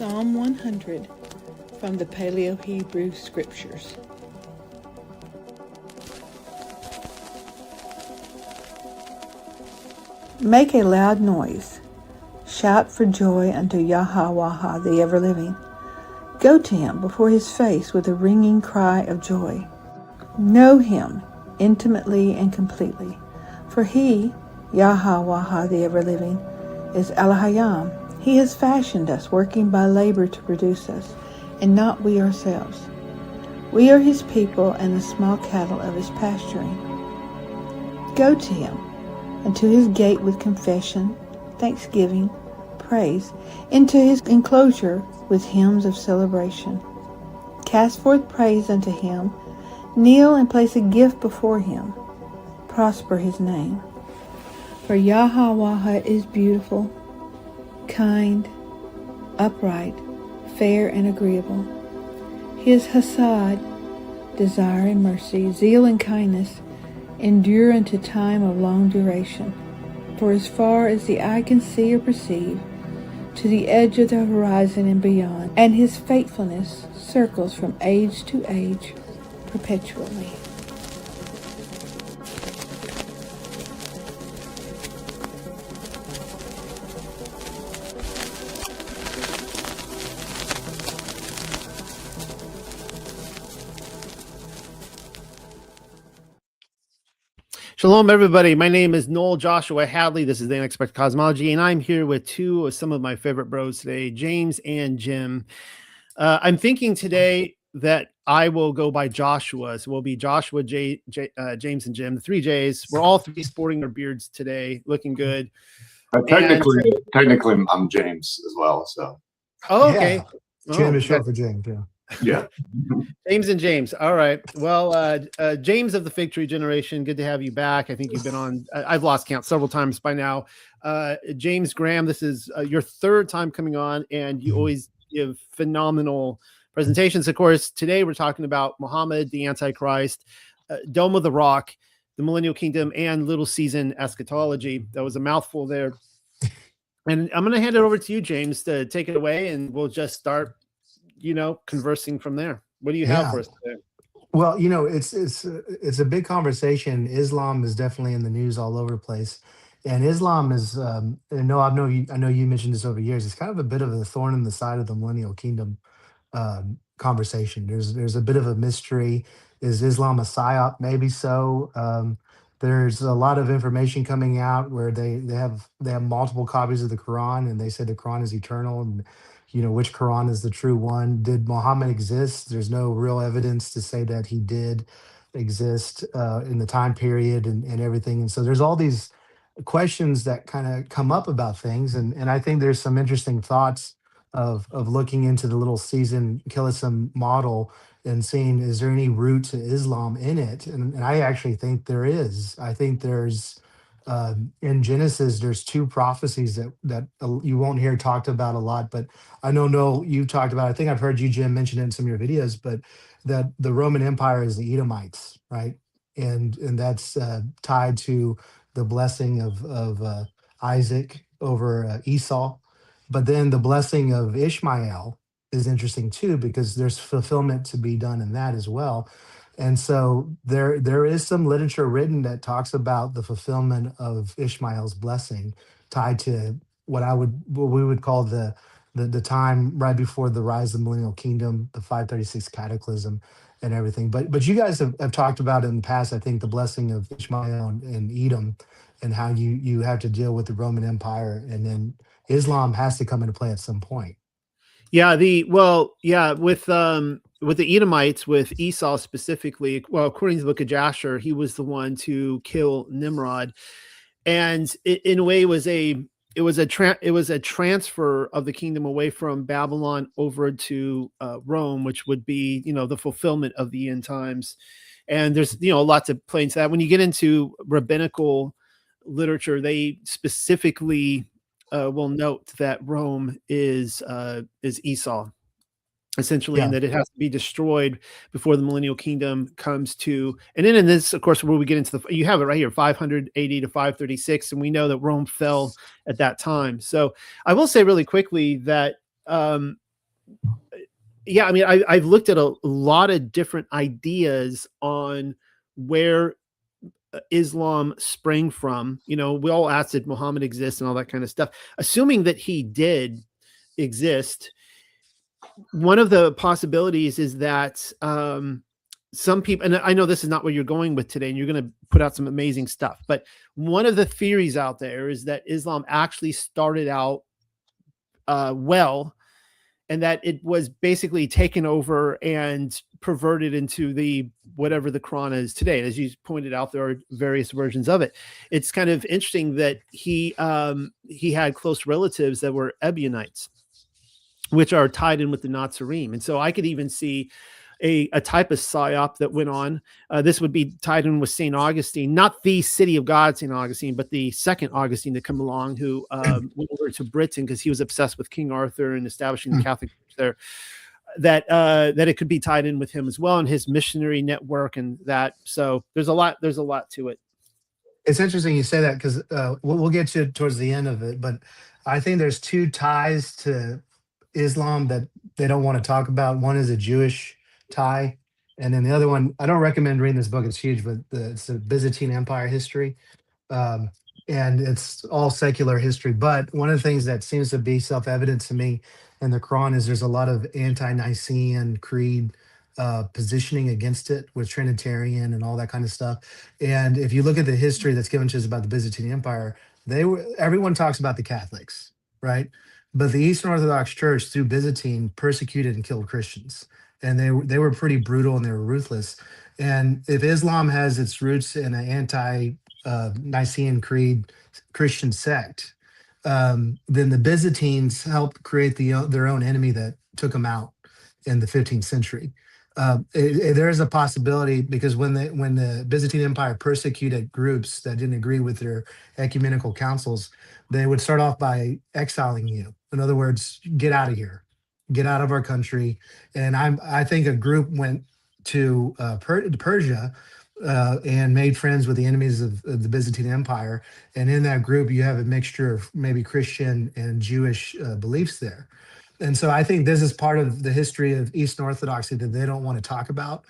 Psalm 100 from the Paleo-Hebrew Scriptures. Make a loud noise. Shout for joy unto Yahweh the ever-living. Go to him before his face with a ringing cry of joy. Know him intimately and completely, for he, Yahweh the ever-living, is El-Hayam. He has fashioned us, working by labor to produce us, and not we ourselves. We are his people and the small cattle of his pasturing. Go to him, and to his gate with confession, thanksgiving, praise, into his enclosure with hymns of celebration. Cast forth praise unto him, kneel and place a gift before him. Prosper his name. For Yahweh is beautiful, kind, upright, fair and agreeable. His hesed, desire and mercy, zeal and kindness, endure unto time of long duration. For as far as the eye can see or perceive, to the edge of the horizon and beyond, and his faithfulness circles from age to age perpetually. Shalom, everybody. My name is Noel Joshua Hadley. This is the Unexpected Cosmology, and I'm here with two of some of my favorite bros today, James and Jim. I'm thinking today that I will go by Joshua. So we'll be Joshua, James, and Jim, the three J's. We're all three sporting their beards today, looking good. Technically, I'm James as well. So. Oh, okay. Yeah. Jim is short for James. Yeah. Yeah. James and James. All right. Well, James of the Fig Tree generation, good to have you back. I think you've been on, I've lost count several times by now. James Graham, this is your third time coming on, and you always give phenomenal presentations. Of course, today we're talking about Muhammad, the Antichrist, Dome of the Rock, the Millennial Kingdom, and Little Season Eschatology. That was a mouthful there. And I'm going to hand it over to you, James, to take it away, and we'll just start conversing from there. What do you have for us today? Well, it's a big conversation. Islam is definitely in the news all over the place, and Islam is. I know you mentioned this over years. It's kind of a bit of a thorn in the side of the Millennial Kingdom conversation. There's a bit of a mystery. Is Islam a psyop? Maybe so. There's a lot of information coming out where they have multiple copies of the Quran, and they say the Quran is eternal, and which Quran is the true one. Did Muhammad exist? There's no real evidence to say that he did exist in the time period and everything. And so there's all these questions that kind of come up about things. And I think there's some interesting thoughts of looking into the little season Killism model and seeing, is there any root to Islam in it? And I actually think there is. I think there's in Genesis, there's two prophecies that you won't hear talked about a lot, but I know you talked about. I think I've heard you, Jim, mention it in some of your videos, but that the Roman Empire is the Edomites, right? And that's tied to the blessing of Isaac over Esau, but then the blessing of Ishmael is interesting too, because there's fulfillment to be done in that as well. And so there is some literature written that talks about the fulfillment of Ishmael's blessing tied to what we would call the time right before the rise of the Millennial Kingdom, the 536 Cataclysm and everything. But you guys have talked about in the past, I think, the blessing of Ishmael and Edom and how you have to deal with the Roman Empire, and then Islam has to come into play at some point. Yeah, with the Edomites, with Esau specifically, well, according to the book of Jasher, he was the one to kill Nimrod, and in a way, it was a transfer of the kingdom away from Babylon over to Rome, which would be the fulfillment of the end times. And there's lots of play into that. When you get into rabbinical literature, they specifically will note that Rome is Esau, essentially, and that it has to be destroyed before the Millennial Kingdom comes to. And then in this, of course, where we get into you have it right here, 580 to 536, and we know that Rome fell at that time. So I will say really quickly that yeah, I mean, I've looked at a lot of different ideas on where Islam sprang from. You know, we all asked, did Muhammad exist and all that kind of stuff. Assuming that he did exist, one of the possibilities is that some people, and I know this is not where you're going with today, and you're going to put out some amazing stuff, but one of the theories out there is that Islam actually started out well, and that it was basically taken over and perverted into the whatever the Quran is today. And as you pointed out, there are various versions of it. It's kind of interesting that he had close relatives that were Ebionites, which are tied in with the Nazarene. And so I could even see a type of psyop that went on. This would be tied in with St. Augustine, not the city of God, St. Augustine, but the second Augustine to come along, who went over to Britain because he was obsessed with King Arthur and establishing the Catholic Church there. That it could be tied in with him as well, and his missionary network and that. So there's a lot to it. It's interesting you say that, because we'll get to it towards the end of it, but I think there's two ties to Islam that they don't want to talk about. One is a Jewish tie, and then the other one, I don't recommend reading this book, it's huge, but it's the Byzantine Empire history. And it's all secular history. But one of the things that seems to be self-evident to me in the Quran is there's a lot of anti-Nicene creed positioning against it, with Trinitarian and all that kind of stuff. And if you look at the history that's given to us about the Byzantine Empire, everyone talks about the Catholics, right? But the Eastern Orthodox Church through Byzantine persecuted and killed Christians, and they were pretty brutal and they were ruthless. And if Islam has its roots in an Nicene Creed Christian sect, then the Byzantines helped create their own enemy that took them out in the 15th century. There is a possibility, because when the Byzantine Empire persecuted groups that didn't agree with their ecumenical councils, they would start off by exiling you. In other words, get out of here, get out of our country. And I think a group went to Persia and made friends with the enemies of the Byzantine Empire. And in that group, you have a mixture of maybe Christian and Jewish beliefs there. And so I think this is part of the history of Eastern Orthodoxy that they don't want to talk about.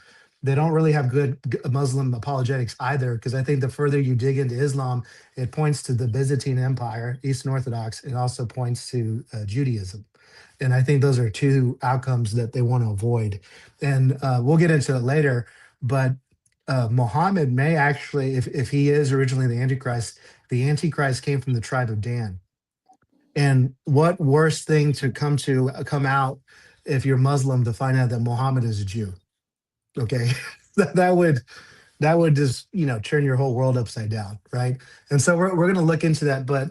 They don't really have good Muslim apologetics either, because I think the further you dig into Islam, it points to the Byzantine Empire, Eastern Orthodox, and also points to Judaism. And I think those are two outcomes that they want to avoid. And we'll get into it later, but Muhammad may actually, if he is originally the Antichrist came from the tribe of Dan. And what worse thing to come out if you're Muslim to find out that Muhammad is a Jew? Okay, that would just turn your whole world upside down, right? And so we're going to look into that. But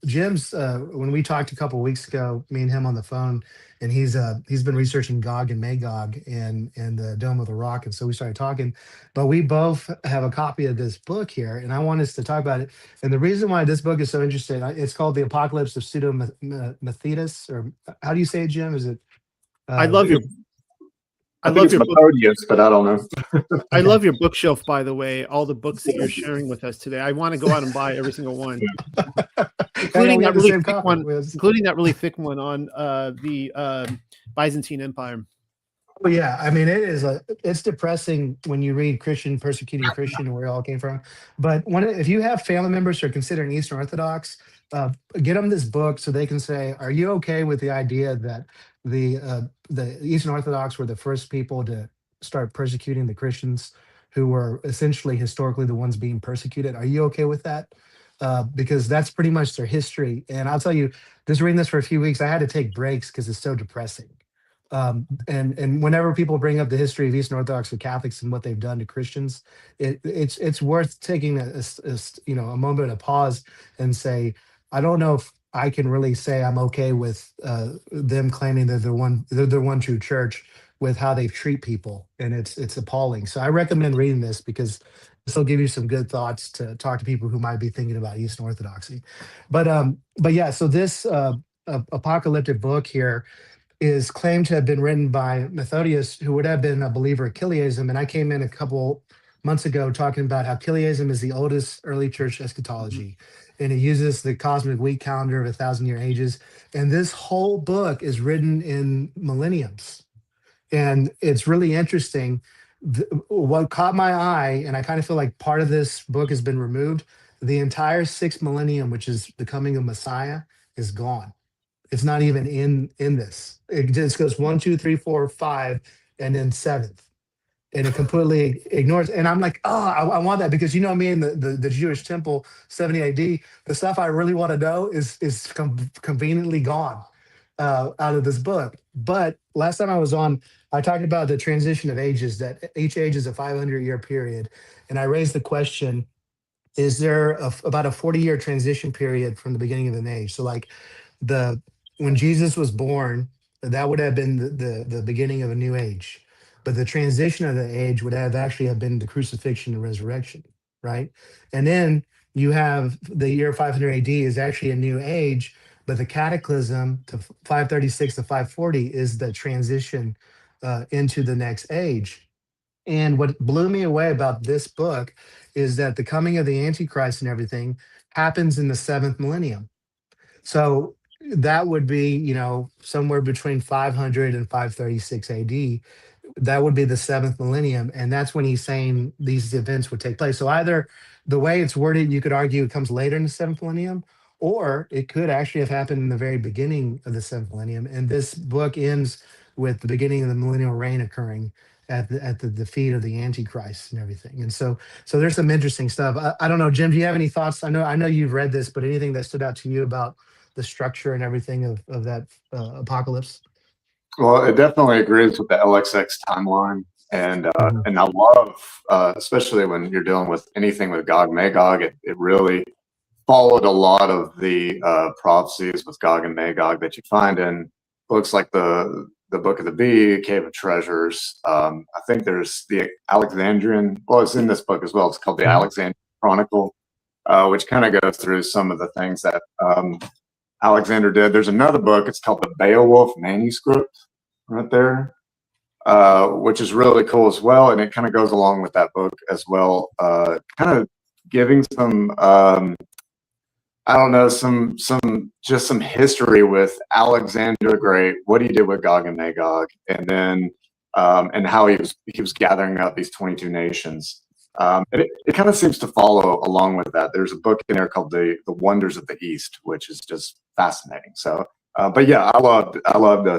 Jim's when we talked a couple of weeks ago, me and him on the phone, and he's been researching Gog and Magog and the Dome of the Rock, and so we started talking. But we both have a copy of this book here, and I want us to talk about it. And the reason why this book is so interesting, it's called The Apocalypse of Pseudo Methodius, or how do you say it, Jim? Is it? I love your I love your Methodius, but I don't know. I love your bookshelf, by the way. All the books that you're sharing with us today. I want to go out and buy every single one, including that really thick one. Including that really thick one on the Byzantine Empire. Well, yeah, I mean, it's depressing when you read Christian persecuting Christian and where it all came from. But if you have family members who are considering Eastern Orthodox, get them this book so they can say, "Are you okay with the idea that the Eastern Orthodox were the first people to start persecuting the Christians, who were essentially historically the ones being persecuted? Are you okay with that?" Because that's pretty much their history. And I'll tell you, just reading this for a few weeks, I had to take breaks because it's so depressing. And whenever people bring up the history of Eastern Orthodox or Catholics and what they've done to Christians, it's worth taking a moment of pause and say, I don't know if I can really say I'm okay with them claiming that they're the one true church with how they treat people, and it's appalling. So I recommend reading this, because this will give you some good thoughts to talk to people who might be thinking about Eastern Orthodoxy. But yeah, so this apocalyptic book here is claimed to have been written by Methodius, who would have been a believer of Chiliasm. And I came in a couple months ago talking about how Chiliasm is the oldest early church eschatology. and it uses the cosmic week calendar of 1,000-year ages. And this whole book is written in millenniums. And it's really interesting. What caught my eye, and I kind of feel like part of this book has been removed, the entire sixth millennium, which is the coming of Messiah, is gone. It's not even in this. It just goes 1, 2, 3, 4, 5, and then seventh. And it completely ignores. And I'm like, oh, I want that, because you know me and the Jewish temple, 70 AD, the stuff I really want to know is conveniently gone out of this book. But last time I was on, I talked about the transition of ages, that each age is a 500-year period. And I raised the question, is there about a 40-year transition period from the beginning of an age? So like the when Jesus was born, that would have been the beginning of a new age. But the transition of the age would have been the crucifixion and resurrection, right? And then you have the year 500 AD is actually a new age, but the cataclysm to 536 to 540 is the transition into the next age. And what blew me away about this book is that the coming of the Antichrist and everything happens in the seventh millennium. So that would be, somewhere between 500 and 536 AD. That would be the seventh millennium. And that's when he's saying these events would take place. So either the way it's worded, you could argue it comes later in the seventh millennium, or it could actually have happened in the very beginning of the seventh millennium. And this book ends with the beginning of the millennial reign occurring at the defeat of the Antichrist and everything. And so there's some interesting stuff. I don't know, Jim, do you have any thoughts? I know you've read this, but anything that stood out to you about the structure and everything of that apocalypse? Well, it definitely agrees with the LXX timeline, and Mhm. and I love, especially when you're dealing with anything with Gog Magog, it really followed a lot of the prophecies with Gog and Magog that you find in books like the Book of the Bee, Cave of Treasures. I think there's the Alexandrian. Well, it's in this book as well. It's called the Mhm. Alexandrian Chronicle, which kind of goes through some of the things that Alexander did. There's another book. It's called the Beowulf Manuscript, right there, which is really cool as well, and it kind of goes along with that book as well, kind of giving some I don't know, some history with Alexander the Great, what he did with Gog and Magog, and then and how he was gathering up these 22 nations. It kind of seems to follow along with that. There's a book in there called the Wonders of the East, which is just fascinating. So, but yeah, I loved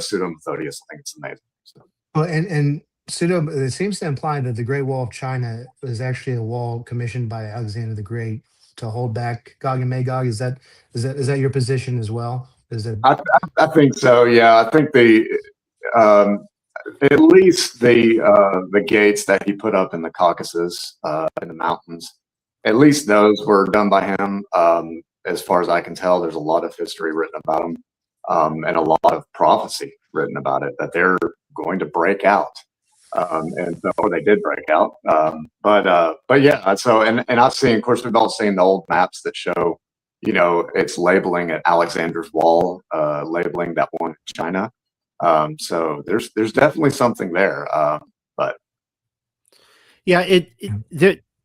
Pseudo Methodius. I think it's amazing. So. Well, and pseudo, it seems to imply that the Great Wall of China was actually a wall commissioned by Alexander the Great to hold back Gog and Magog. Is that your position as well? Is it? I think so. Yeah, I think um, at least the gates that he put up in the Caucasus, in the mountains, at least those were done by him. As far as I can tell, there's a lot of history written about him, and a lot of prophecy written about it that they're going to break out. And so, or they did break out. But yeah, so and I've seen, of course, we've all seen the old maps that show, it's labeling at Alexander's Wall, labeling that one in China. So there's definitely something there. But Yeah,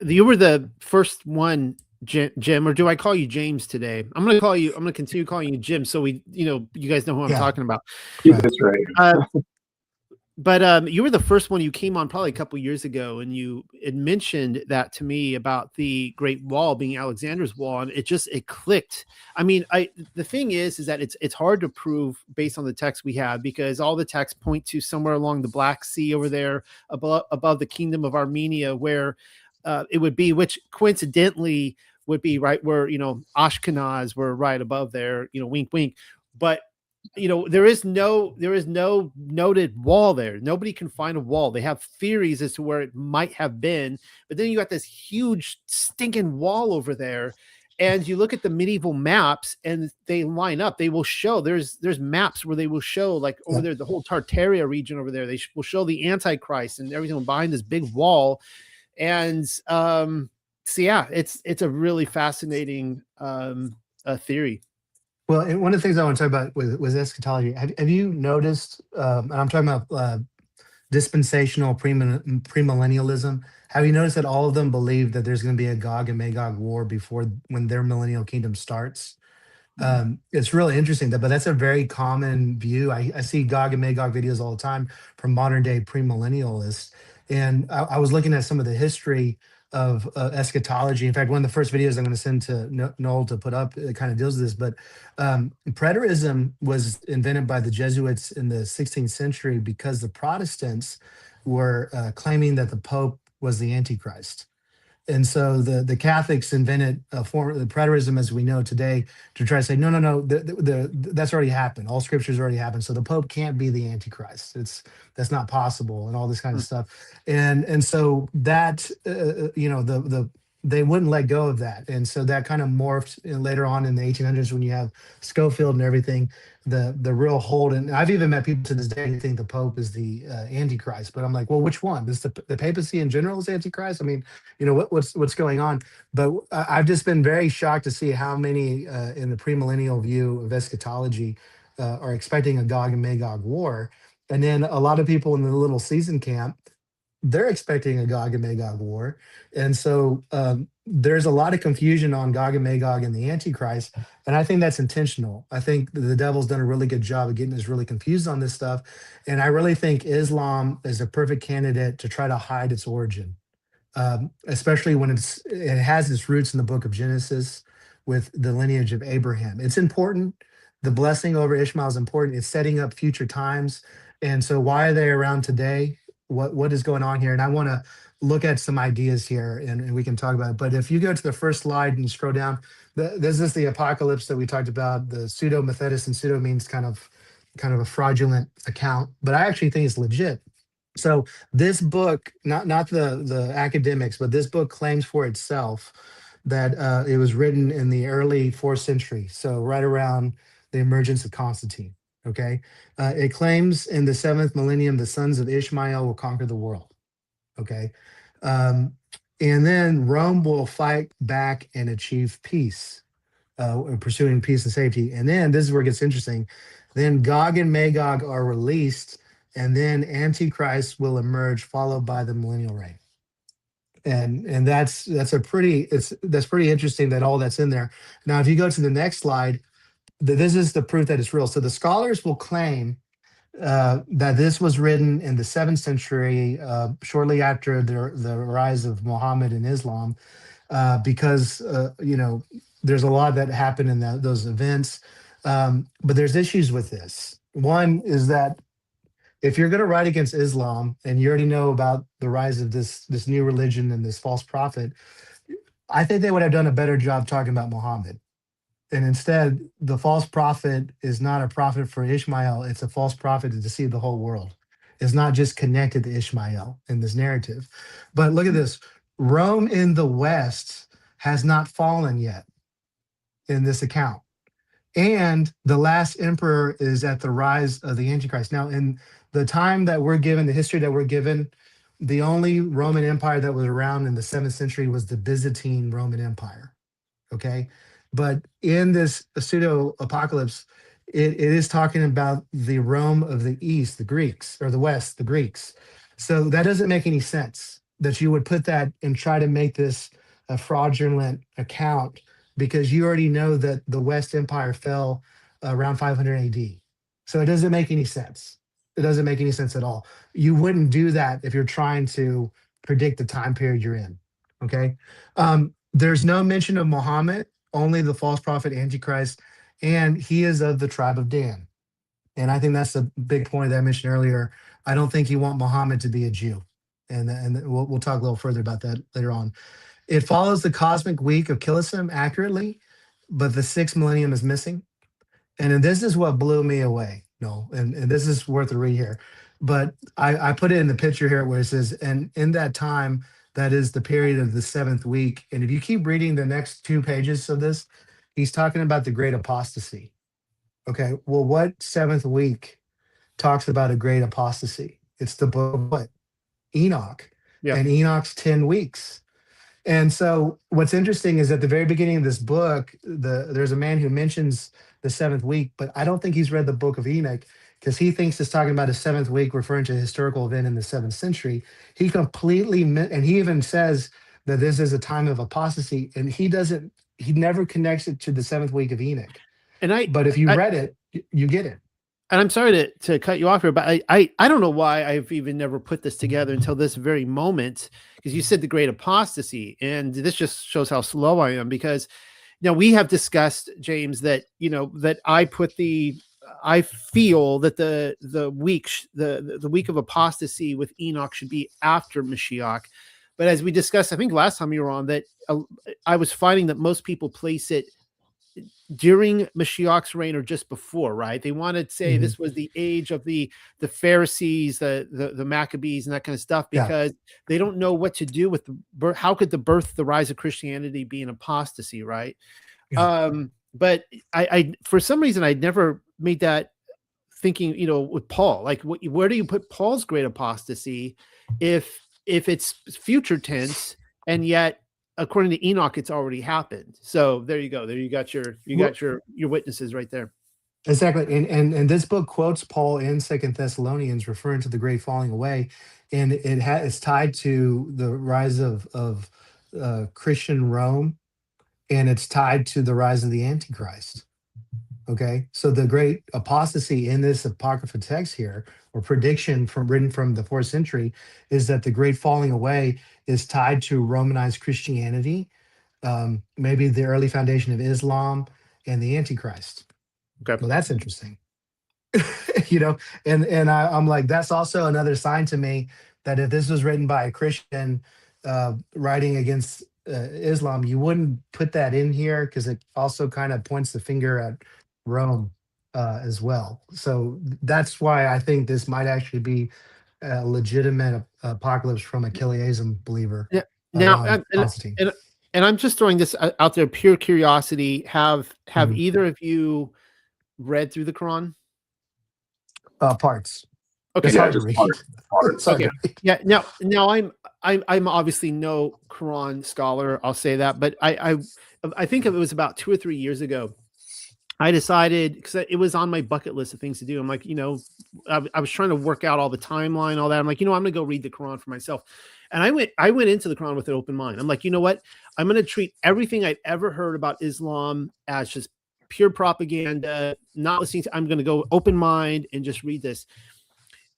you were the first one, Jim, or do I call you James today? I'm going to continue calling you Jim, so you guys know who I'm Yeah. talking about. that's right. But you were the first one. You came on probably a couple years ago, and you had mentioned that to me about the Great Wall being Alexander's Wall, and it clicked. I mean, the thing is that it's hard to prove based on the text we have, because all the texts point to somewhere along the Black Sea over there above the Kingdom of Armenia, where it would be, which coincidentally would be right where Ashkenaz were right above there. Wink, wink, but. There is no noted wall there. Nobody can find a wall. They have theories as to where it might have been, but then you got this huge stinking wall over there. And you look at the medieval maps and they line up. They will show there's maps where they will show, like over there, the whole Tartaria region over there. They will show the Antichrist and everything behind this big wall. And so yeah, it's a really fascinating theory. Well, and one of the things I want to talk about with eschatology, have you noticed, and I'm talking about dispensational premillennialism. Have you noticed that all of them believe that there's going to be a Gog and Magog war before when their millennial kingdom starts? It's really interesting that, but that's a very common view. I see Gog and Magog videos all the time from modern day premillennialists. And I was looking at some of the history of eschatology. In fact, one of the first videos I'm going to send to Noel to put up, it kind of deals with this. But preterism was invented by the Jesuits in the 16th century because the Protestants were claiming that the Pope was the Antichrist. And so the Catholics invented a form of preterism as we know today to try to say, no, that's already happened. All scripture's already happened. So the Pope can't be the Antichrist. That's not possible, and all this kind of stuff. And so that the they wouldn't let go of that, and so that kind of morphed later on in the 1800s when you have Schofield and everything. The real hold, and I've even met people to this day who think the Pope is the Antichrist. But I'm like, well, which one? Is the papacy in general is Antichrist? I mean, what's going on? But I've just been very shocked to see how many in the premillennial view of eschatology are expecting a Gog and Magog war, and then a lot of people in the little season camp, they're expecting a Gog and Magog war. And so there's a lot of confusion on Gog and Magog and the Antichrist. And I think that's intentional. I think the devil's done a really good job of getting us really confused on this stuff. And I really think Islam is a perfect candidate to try to hide its origin, especially when it has its roots in the book of Genesis with the lineage of Abraham. It's important. The blessing over Ishmael is important. It's setting up future times. And so why are they around today? What is going on here? And I want to look at some ideas here, and we can talk about it. But if you go to the first slide and scroll down, this is the apocalypse that we talked about. The pseudo Methodist, and pseudo means kind of a fraudulent account, but I actually think it's legit. So this book, not the academics, but this book claims for itself that it was written in the early 4th century, so right around the emergence of Constantine. Okay, it claims in the 7th millennium the sons of Ishmael will conquer the world. Okay, and then Rome will fight back and achieve peace, pursuing peace and safety. And then this is where it gets interesting. Then Gog and Magog are released, and then Antichrist will emerge, followed by the millennial reign. And that's pretty interesting that all that's in there. Now, if you go to the next slide, this is the proof that it's real. So the scholars will claim that this was written in the 7th century, shortly after the rise of Muhammad and Islam, because there's a lot that happened in those events. But there's issues with this. One is that if you're going to write against Islam and you already know about the rise of this new religion and this false prophet, I think they would have done a better job talking about Muhammad. And instead, the false prophet is not a prophet for Ishmael. It's a false prophet to deceive the whole world. It's not just connected to Ishmael in this narrative. But look at this. Rome in the West has not fallen yet in this account. And the last emperor is at the rise of the Antichrist. Now, in the time that we're given, the history that we're given, the only Roman Empire that was around in the 7th century was the Byzantine Roman Empire. Okay. But in this pseudo apocalypse, it is talking about the Rome of the East, the Greeks, or the West, the Greeks. So that doesn't make any sense that you would put that and try to make this a fraudulent account, because you already know that the West Empire fell around 500 AD. So it doesn't make any sense. It doesn't make any sense at all. You wouldn't do that if you're trying to predict the time period you're in. Okay. There's no mention of Muhammad, only the false prophet Antichrist, and he is of the tribe of Dan. And I think that's the big point that I mentioned earlier. I don't think you want Muhammad to be a Jew. And we'll talk a little further about that later on. It follows the cosmic week of Killissim accurately, but the 6th millennium is missing. And then this is what blew me away. No, and this is worth a read here. But I put it in the picture here where it says, and in that time, that is the period of the 7th week. And if you keep reading the next 2 pages of this, he's talking about the great apostasy. Okay, well, what 7th week talks about a great apostasy? It's the book of what? Enoch. Yeah. And Enoch's 10 weeks. And so what's interesting is at the very beginning of this book, there's a man who mentions the 7th week, but I don't think he's read the book of Enoch. because he thinks it's talking about a seventh week, referring to a historical event in the 7th century. He completely, and he even says that this is a time of apostasy, and he never connects it to the seventh week of Enoch. And But if you read it, you get it. And I'm sorry to cut you off here, but I don't know why I've even never put this together until this very moment, because you said the great apostasy, and this just shows how slow I am, because now we have discussed, James, that, that I feel that the week of apostasy with Enoch should be after Mashiach. But as we discussed, I think last time you were on, that I was finding that most people place it during Mashiach's reign or just before, right? They want to say this was the age of the Pharisees, the Maccabees, and that kind of stuff, because they don't know what to do with the birth. How could the rise of Christianity be an apostasy, right? But I for some reason I'd never made that thinking, with Paul. Like, where do you put Paul's great apostasy if it's future tense, and yet according to Enoch, it's already happened? So there you go. There you got your witnesses right there. Exactly. And this book quotes Paul in 2nd Thessalonians, referring to the great falling away. And it's tied to the rise of Christian Rome, and it's tied to the rise of the Antichrist. Okay. So the great apostasy in this apocrypha text here, or prediction written from the 4th century, is that the great falling away is tied to Romanized Christianity, maybe the early foundation of Islam, and the Antichrist. Okay. Well, that's interesting. And I'm like, that's also another sign to me that if this was written by a Christian writing against Islam, you wouldn't put that in here, because it also kind of points the finger at Rome as well. So that's why I think this might actually be a legitimate apocalypse from a Chiliasm believer. Yeah. Now, and I'm just throwing this out there, pure curiosity. Have either of you read through the Quran? Parts. Okay. It's hard to read. Parts. Okay. Yeah. Now I'm obviously no Quran scholar. I'll say that, but I think it was about 2 or 3 years ago, I decided, because it was on my bucket list of things to do. I'm like, I was trying to work out all the timeline, all that. I'm like, I'm going to go read the Quran for myself. And I went into the Quran with an open mind. I'm like, you know what? I'm going to treat everything I've ever heard about Islam as just pure propaganda, not listening to. I'm going to go open mind and just read this.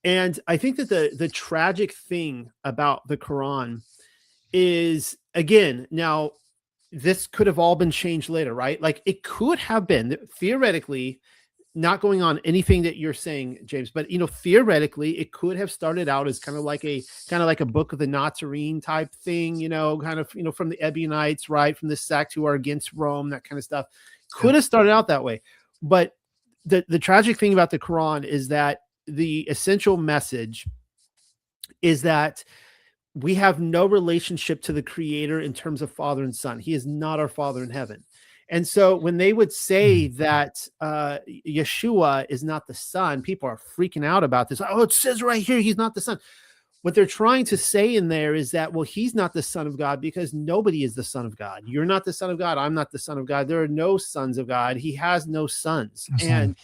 And I think that the tragic thing about the Quran is, again, now this could have all been changed later, right? Like, it could have been theoretically, not going on anything that you're saying, James, but theoretically, it could have started out as kind of like a book of the Nazarene type thing, from the Ebionites, right? From the sect who are against Rome, that kind of stuff. Could have started out that way. But the tragic thing about the Quran is that the essential message is that we have no relationship to the Creator in terms of father and son. He is not our Father in heaven. And so when they would say that Yeshua is not the son, people are freaking out about this. Oh, it says right here, he's not the son. What they're trying to say in there is that, well, he's not the son of God because nobody is the son of God. You're not the son of God. I'm not the son of God. There are no sons of God. He has no sons. And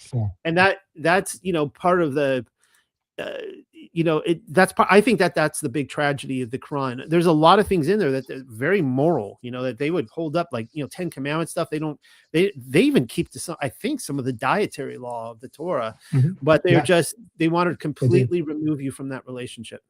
that's, part of the, I think that's the big tragedy of the Quran. There's a lot of things in there that are very moral, that they would hold up, like, 10 Commandments stuff. They even keep I think some of the dietary law of the Torah, but they want to completely remove you from that relationship.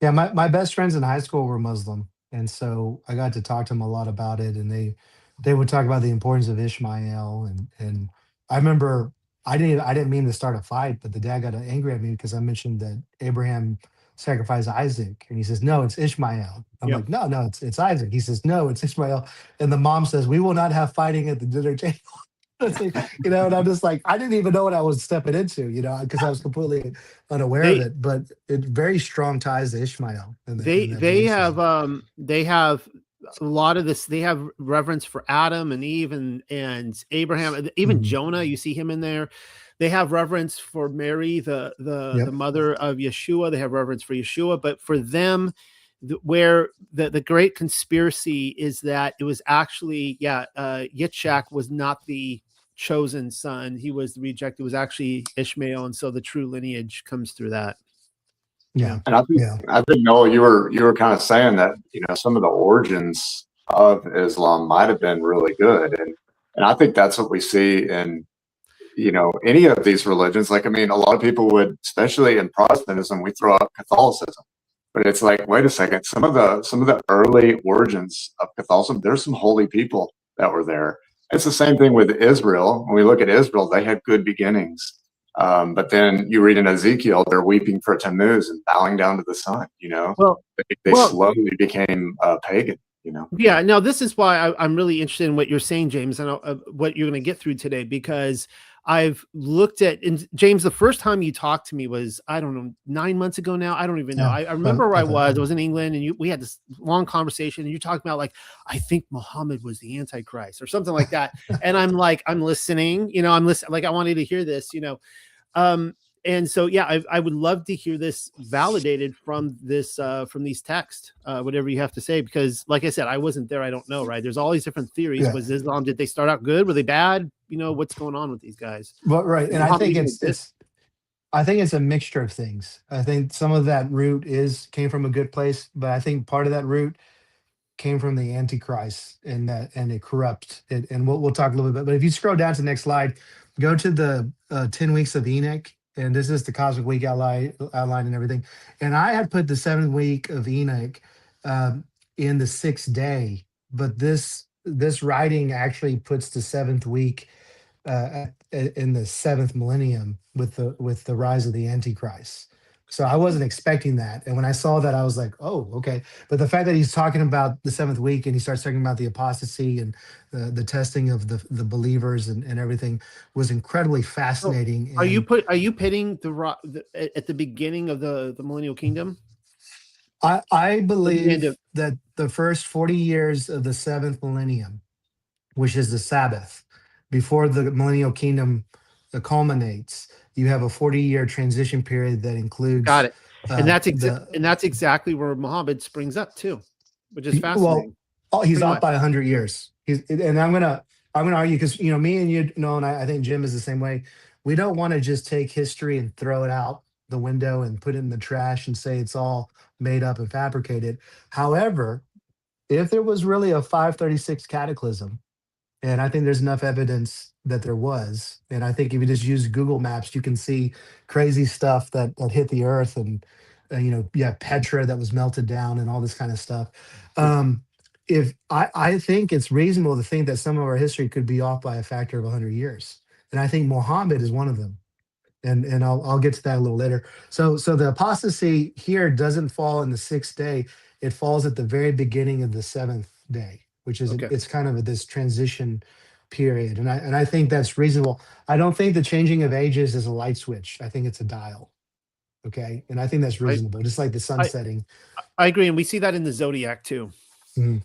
Yeah. My best friends in high school were Muslim. And so I got to talk to them a lot about it. And they would talk about the importance of Ishmael. And I remember I didn't mean to start a fight, but the dad got angry at me because I mentioned that Abraham sacrificed Isaac, and he says, "No, it's Ishmael." I'm like, "No, it's Isaac." He says, "No, it's Ishmael." And the mom says, "We will not have fighting at the dinner table." And I'm just like, I didn't even know what I was stepping into, because I was completely unaware of it. But it very strong ties to Ishmael. They have a lot of this. They have reverence for Adam and Eve and Abraham, even Jonah. You see him in there. They have reverence for Mary, the mother of Yeshua. They have reverence for Yeshua. But for them, where the great conspiracy is that it was actually, Yitzhak was not the chosen son. He was the rejected. It was actually Ishmael, and so the true lineage comes through that. Yeah. And I think Noel, you were kind of saying that, some of the origins of Islam might have been really good, and I think that's what we see in any of these religions. Like, I mean, a lot of people would, especially in Protestantism, we throw out Catholicism, but it's like, wait a second, some of the early origins of Catholicism, there's some holy people that were there. It's the same thing with Israel. When we look at Israel, they had good beginnings. But then you read in Ezekiel, they're weeping for Tammuz and bowing down to the sun. Well, they slowly became pagan. Yeah. No, this is why I'm really interested in what you're saying, James, and what you're going to get through today, because I've looked at, and James, the first time you talked to me was, I don't know, 9 months ago now. I don't even know. I remember where I was in England, and we had this long conversation, and you're talking about like, I think Muhammad was the Antichrist or something like that. And I'm like, I'm listening, I'm listening, like, I wanted to hear this, and so, yeah, I would love to hear this validated from these texts, whatever you have to say, because like I said, I wasn't there. I don't know. Right. There's all these different theories. Yeah. Was Islam, did they start out good? Were they bad? What's going on with these guys? Well, right. And I think it's a mixture of things. I think some of that root came from a good place, but I think part of that root came from the Antichrist and it corrupt it. And we'll talk a little bit, but if you scroll down to the next slide, go to the 10 weeks of Enoch. And this is the cosmic week outline and everything. And I had put the 7th week of Enoch in the 6th day, but this writing actually puts the 7th week in the 7th millennium with the rise of the Antichrist. So I wasn't expecting that. And when I saw that, I was like, oh, okay. But the fact that he's talking about the 7th week and he starts talking about the apostasy and the testing of the believers and everything was incredibly fascinating. Are you pitting at the beginning of the millennial kingdom? I believe that the first 40 years of the 7th millennium, which is the Sabbath, before the millennial kingdom culminates, you have a 40-year transition period that includes. Got it. And that's exactly where Muhammad springs up too, which is fascinating. Well, he's off by 100 years. And I'm gonna argue, because me and you know, and I think Jim is the same way. We don't want to just take history and throw it out the window and put it in the trash and say it's all made up and fabricated. However, if there was really a 536 cataclysm, and I think there's enough evidence that there was. And I think if you just use Google Maps, you can see crazy stuff that hit the earth and, Petra that was melted down and all this kind of stuff. If I think it's reasonable to think that some of our history could be off by a factor of 100 years. And I think Muhammad is one of them. And I'll get to that a little later. So the apostasy here doesn't fall in the 6th day. It falls at the very beginning of the 7th day, which is it's kind of this transition period. And I think that's reasonable. I don't think the changing of ages is a light switch. I think it's a dial. Okay. And I think that's reasonable. Just like the sun setting. I agree. And we see that in the zodiac too. Mm-hmm.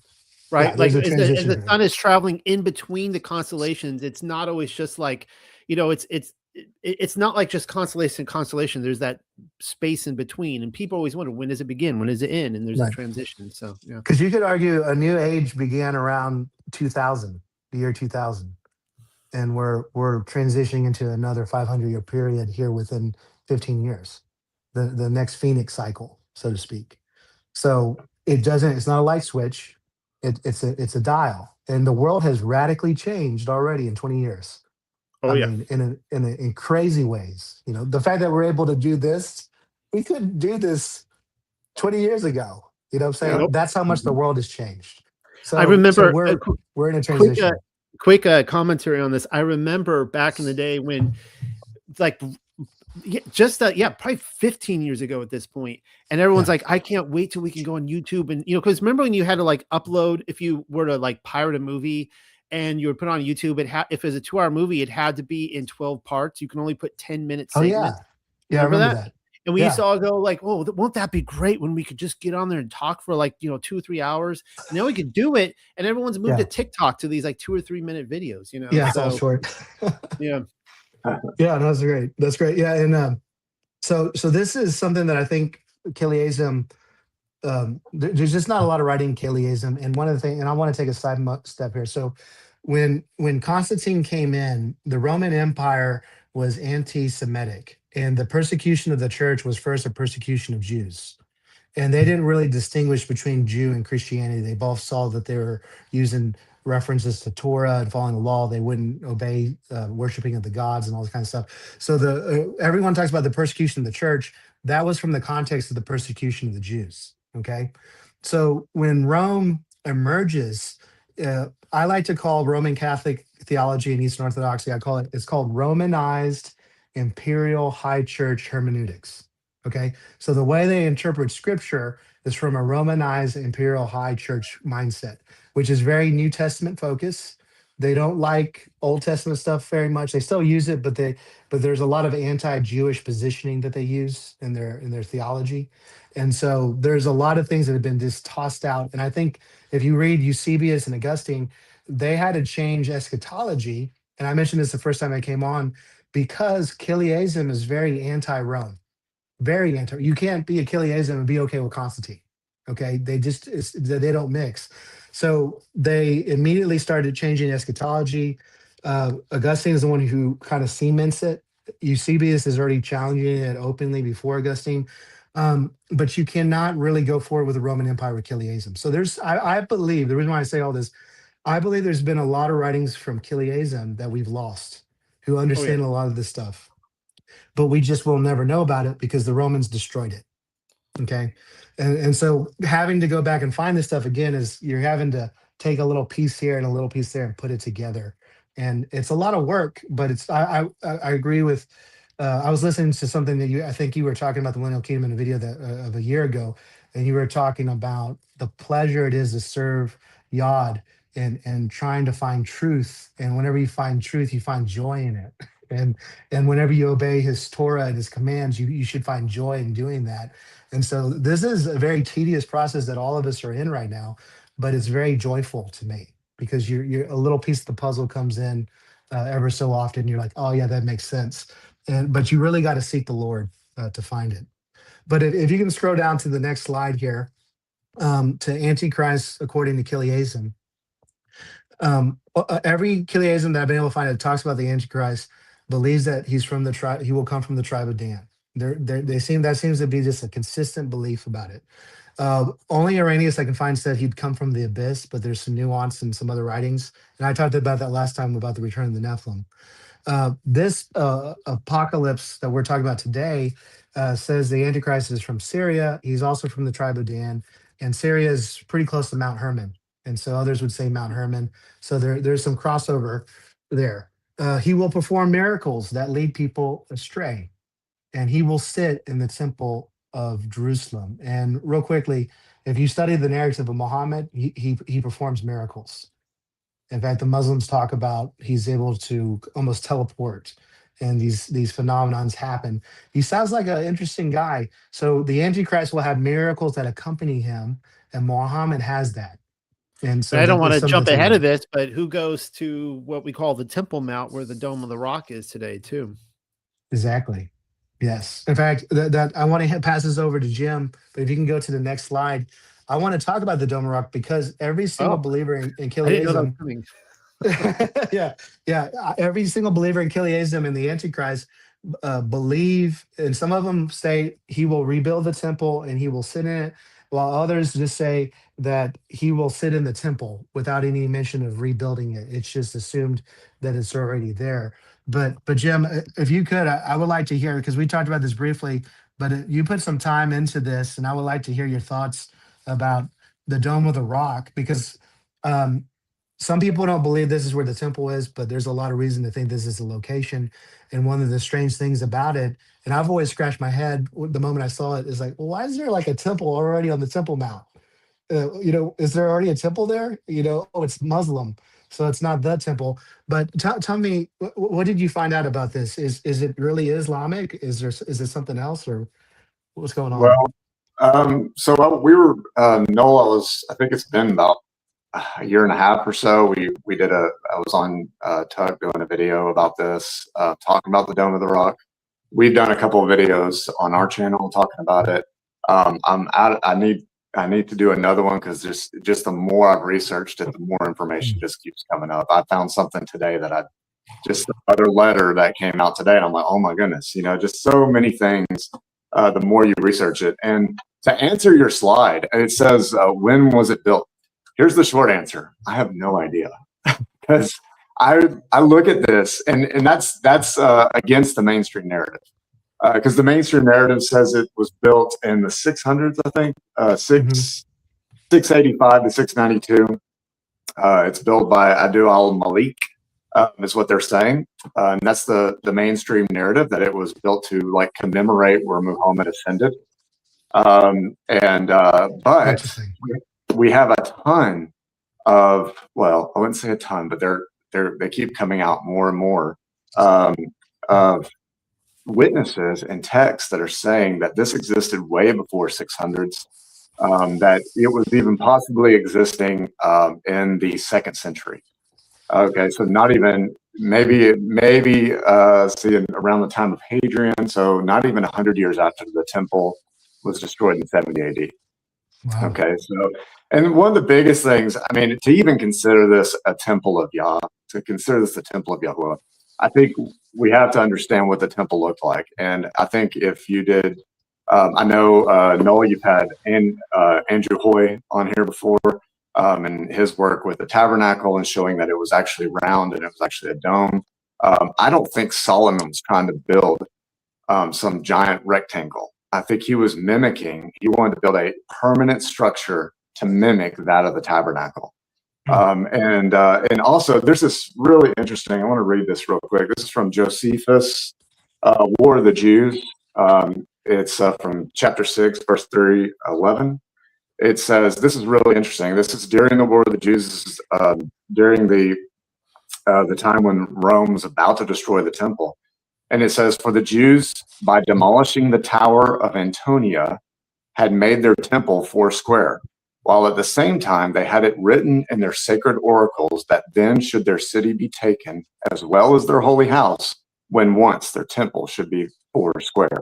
Right. Yeah, like as the sun is traveling in between the constellations, it's not always just like, it's not like just constellation. There's that space in between, and people always wonder, when does it begin? When does it end? And there's a transition. So, yeah. Because you could argue a new age began around 2000, the year 2000, and we're transitioning into another 500-year period here within 15 years, the next Phoenix cycle, so to speak. So it's not a light switch. It's a dial, and the world has radically changed already in 20 years. I mean, in crazy ways. The fact that we're able to do this, we couldn't do this 20 years ago. You know what I'm saying? Nope. That's how much the world has changed. So I remember we're in a transition. Quick commentary on this. I remember back in the day when, like, probably 15 years ago at this point, and everyone's like, I can't wait till we can go on YouTube, and because remember when you had to like upload, if you were to like pirate a movie and you would put it on YouTube, if it was a 2-hour movie, it had to be in 12 parts. You can only put 10-minute segments. Yeah, I remember that. And we used to all go like, oh, won't that be great when we could just get on there and talk for like, 2 or 3 hours. And now we could do it. And everyone's moved to TikTok to these like 2 or 3 minute videos, Yeah, it's all short. Yeah. Yeah, no, that's great. That's great. Yeah. And so this is something that I think Kaleism, there's just not a lot of writing in Kaleism. And one of the things, and I want to take a side step here. So when Constantine came in, the Roman Empire was anti-Semitic, and the persecution of the church was first a persecution of Jews. And they didn't really distinguish between Jew and Christianity. They both saw that they were using references to Torah and following the law. They wouldn't obey worshiping of the gods and all this kind of stuff. So everyone talks about the persecution of the church. That was from the context of the persecution of the Jews. Okay, so when Rome emerges, I like to call Roman Catholic theology and Eastern Orthodoxy. It's called Romanized Imperial High Church hermeneutics. Okay, so the way they interpret scripture is from a Romanized imperial high church mindset, which is very New Testament focused. They don't like Old Testament stuff very much. They still use it, but there's a lot of anti-Jewish positioning that they use in their theology. And so there's a lot of things that have been just tossed out. And I think if you read Eusebius and Augustine, they had to change eschatology. And I mentioned this the first time I came on, because Chiliasm is very anti-Rome. Very anti. You can't be a Chiliasm and be okay with Constantine. Okay, they don't mix. So they immediately started changing eschatology. Augustine is the one who kind of cements it. Eusebius is already challenging it openly before Augustine. But you cannot really go forward with the Roman Empire with Chiliasm. So I believe, the reason why I say all this, I believe there's been a lot of writings from Chiliasm that we've lost, who understand a lot of this stuff, but we just will never know about it because the Romans destroyed it. Okay. And so having to go back and find this stuff again is you're having to take a little piece here and a little piece there and put it together. And it's a lot of work, but I agree with, I was listening to something that I think you were talking about the Millennial Kingdom in a video of a year ago, and you were talking about the pleasure it is to serve Yod and trying to find truth. And whenever you find truth, you find joy in it. And whenever you obey his Torah and his commands, you should find joy in doing that. And so this is a very tedious process that all of us are in right now, but it's very joyful to me because you're a little piece of the puzzle comes in ever so often. You're like, oh yeah, that makes sense. But you really got to seek the Lord to find it. But if you can scroll down to the next slide here, to Antichrist according to Chiliasm. Every Chiliasm that I've been able to find that talks about the Antichrist believes that he's from the tribe. He will come from the tribe of Dan. That seems to be just a consistent belief about it. Only Irenaeus I can find said he'd come from the abyss, but there's some nuance in some other writings. And I talked about that last time about the return of the Nephilim. This apocalypse that we're talking about today says the Antichrist is from Syria. He's also from the tribe of Dan, and Syria is pretty close to Mount Hermon. And so others would say Mount Hermon. So there's some crossover there. He will perform miracles that lead people astray, and he will sit in the temple of Jerusalem. And real quickly, if you study the narrative of Muhammad, he performs miracles. In fact, the Muslims talk about he's able to almost teleport, and these phenomenons happen. He sounds like an interesting guy. So the Antichrist will have miracles that accompany him, and Muhammad has that. And so I don't want to something jump ahead learn. of this, but who goes to what we call the Temple Mount, where the Dome of the Rock is today, too? Exactly. Yes. In fact, that I want to pass this over to Jim, but if you can go to the next slide, I want to talk about the Dome of Rock because every single believer in I didn't know that was Chiliasm, coming. yeah, every single believer in Chiliasm and the Antichrist believe, and some of them say he will rebuild the temple and he will sit in it, while others just say that he will sit in the temple without any mention of rebuilding it. It's just assumed that it's already there. But Jim, if you could, I would like to hear, because we talked about this briefly, but you put some time into this, and I would like to hear your thoughts about the Dome of the Rock, because um, some people don't believe this is where the temple is, but there's a lot of reason to think this is the location. And one of the strange things about it, and I've always scratched my head the moment I saw it, is like, well, why is there like a temple already on the Temple Mount? Is there already a temple there? Oh, it's Muslim, so it's not the temple. But tell me, what did you find out about this? Is it really Islamic? Is it something else, or what's going on? Well, so we were Noel. I think it's been about a year and a half or so. I was on Tug doing a video about this, talking about the Dome of the Rock. We've done a couple of videos on our channel talking about it. I need I need to do another one because just the more I've researched it, the more information just keeps coming up. I found something today that just another letter that came out today, and I'm like, oh my goodness, just so many things. The more you research it, and to answer your slide, it says, when was it built? Here's the short answer: I have no idea, because I look at this, and that's against the mainstream narrative. Because the mainstream narrative says it was built in the 600s, I think, 685 to 692. It's built by Adu al-Malik, is what they're saying. And that's the mainstream narrative, that it was built to like commemorate where Muhammad ascended. But we have a ton of, well, I wouldn't say a ton, but they keep coming out more and more of witnesses and texts that are saying that this existed way before 600s, that it was even possibly existing in the 2nd century. Okay, so not even maybe around the time of Hadrian, so not even 100 years after the temple was destroyed in 70 AD. Wow. Okay, so, and one of the biggest things, I mean, to even consider this a temple of Yah, to consider this the temple of Yahweh, I think we have to understand what the temple looked like. And I think if you did, I know, Noah, you've had Andrew Hoy on here before, and his work with the tabernacle and showing that it was actually round and it was actually a dome. I don't think Solomon was trying to build some giant rectangle. I think he was he wanted to build a permanent structure to mimic that of the tabernacle. And also there's this really interesting, I want to read this real quick. This is from Josephus, War of the Jews. It's from chapter 6, verse 311. It says, this is really interesting. This is during the War of the Jews. This is during the time when Rome was about to destroy the temple. And it says, for the Jews, by demolishing the tower of Antonia, had made their temple 4 square, while at the same time they had it written in their sacred oracles that then should their city be taken, as well as their holy house, when once their temple should be 4 square.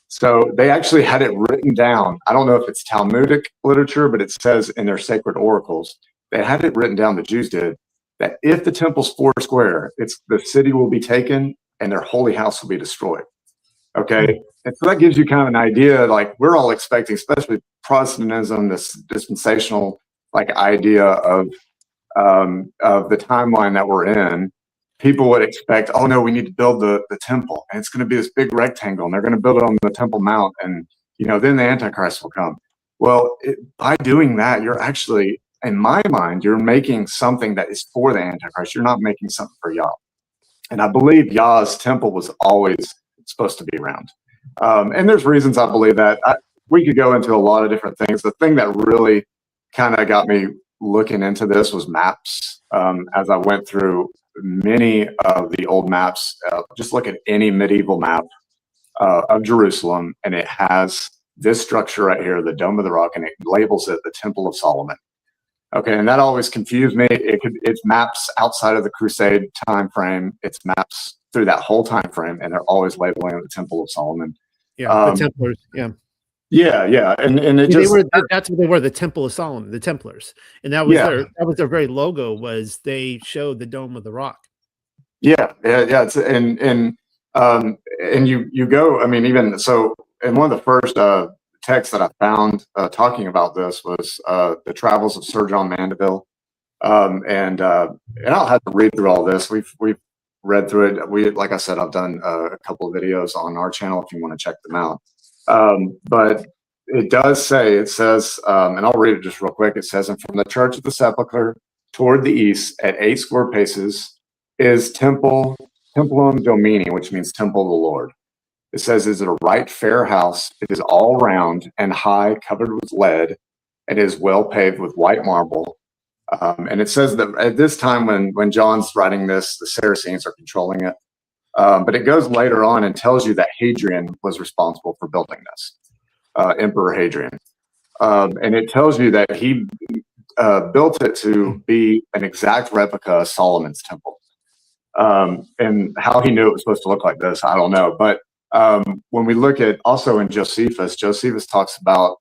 So they actually had it written down. I don't know if it's Talmudic literature, but it says in their sacred oracles, they had it written down, the Jews did, that if the temple's 4 square, the city will be taken and their holy house will be destroyed. Okay. And so that gives you kind of an idea, like we're all expecting, especially Protestantism, this dispensational like idea of the timeline that we're in. People would expect, oh no, we need to build the temple, and it's going to be this big rectangle, and they're going to build it on the Temple Mount, and then the Antichrist will come. Well, by doing that, you're actually, in my mind, you're making something that is for the Antichrist. You're not making something for Yah. And I believe Yah's temple was always supposed to be round. And there's reasons I believe that. We could go into a lot of different things. The thing that really kind of got me looking into this was maps. As I went through many of the old maps, just look at any medieval map of Jerusalem, and it has this structure right here, the Dome of the Rock, and it labels it the Temple of Solomon. Okay, and that always confused me. It's maps outside of the Crusade time frame. It's maps through that whole time frame, and they're always labeling it the Temple of Solomon. Yeah, the Templars. Yeah. Yeah, and that's what they were, the Temple of Solomon, the Templars, and that was their very logo. Was they showed the Dome of the Rock? Yeah. It's, and you go. I mean, even so, and one of the first texts that I found talking about this was the Travels of Sir John Mandeville, and I'll have to read through all this. We've read through it. Like I said, I've done a couple of videos on our channel if you want to check them out. But it does say, it says, and I'll read it just real quick. It says, and from the Church of the Sepulchre toward the east at 8 square paces is Templum Domini, which means Temple of the Lord. It says, is it a right fair house? It is all round and high, covered with lead. It is well paved with white marble. And it says that at this time when John's writing this, the Saracens are controlling it. But it goes later on and tells you that Hadrian was responsible for building this, Emperor Hadrian. And it tells you that he built it to be an exact replica of Solomon's temple. And how he knew it was supposed to look like this, I don't know. But when we look at also in Josephus talks about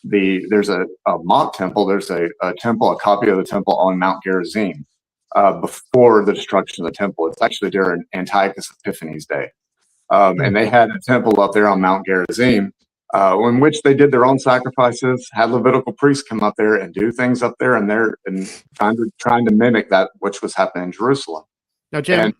there's a mock temple. There's a temple, a copy of the temple on Mount Gerizim before the destruction of the temple. It's actually during Antiochus Epiphanes' day. And they had a temple up there on Mount Gerizim in which they did their own sacrifices, had Levitical priests come up there and do things up there, and trying to mimic that which was happening in Jerusalem. Now, Jim,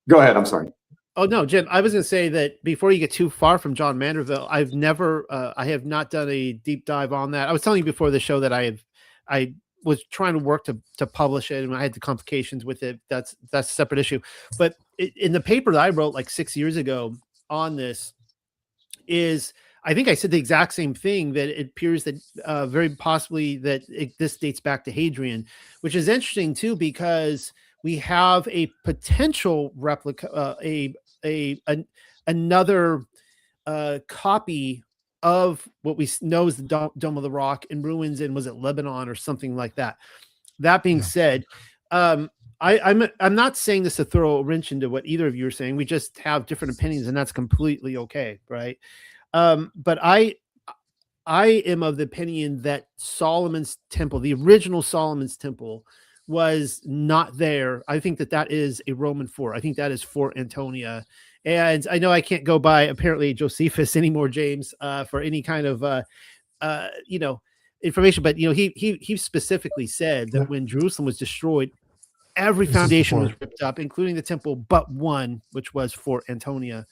go ahead. I'm sorry. Oh no, Jim, I was going to say that before you get too far from John Manderville, I have not done a deep dive on that. I was telling you before the show that I was trying to work to publish it, and I had the complications with it. That's a separate issue. But in the paper that I wrote like 6 years ago on this, I think I said the exact same thing, that it appears that very possibly that this dates back to Hadrian, which is interesting too, because we have a potential replica, another copy of what we know as the Dome of the Rock in ruins in, was it Lebanon or something like that? That being said, I'm not saying this to throw a wrench into what either of you are saying. We just have different opinions, and that's completely okay, right? But I am of the opinion that Solomon's temple, the original Solomon's temple, was not there. I think that is a Roman fort. I think that is Fort Antonia. And I know I can't go by apparently Josephus anymore, James, for any kind of information. But he specifically said that when Jerusalem was destroyed, every foundation was ripped up, including the temple, but one, which was Fort Antonia.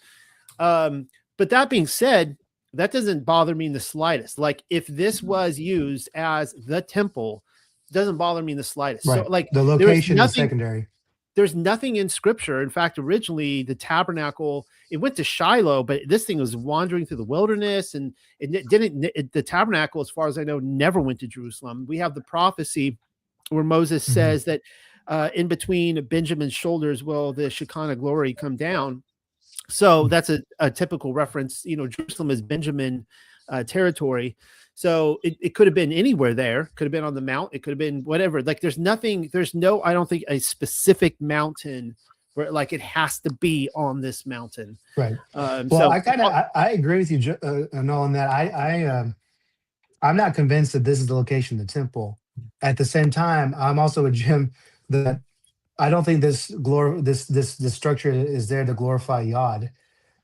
But that being said, that doesn't bother me in the slightest. Like, if this was used as the temple, it doesn't bother me in the slightest. Right. So, like, the location is secondary. There's nothing in scripture. In fact, originally the tabernacle, it went to Shiloh, but this thing was wandering through the wilderness, and the tabernacle, as far as I know, never went to Jerusalem. We have the prophecy where Moses says that in between Benjamin's shoulders will the Shekinah glory come down. So that's a typical reference. Jerusalem is Benjamin territory. So it could have been anywhere there. Could have been on the mount. It could have been whatever. Like, I don't think a specific mountain where like it has to be on this mountain. Right. Well, I agree with you, Noel, on that. I'm not convinced that this is the location of the temple. At the same time, I'm also with Jim that I don't think this structure is there to glorify Yod.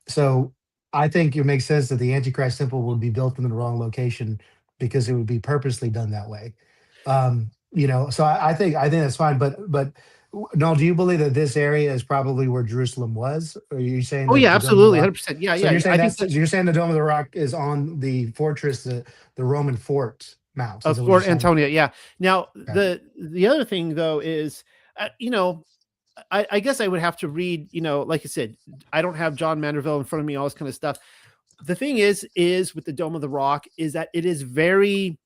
So I think it makes sense that the Antichrist temple would be built in the wrong location because it would be purposely done that way. So I think that's fine. But Noel, do you believe that this area is probably where Jerusalem was? Or are you saying? Oh yeah, absolutely, 100%. Yeah, so yeah. You're saying the Dome of the Rock is on the fortress, the Roman fort mount of Fort Antonia. Yeah. Now the other thing though is, I guess I would have to read, like I said, I don't have John Manderville in front of me, all this kind of stuff. The thing is with the Dome of the Rock is that it is very,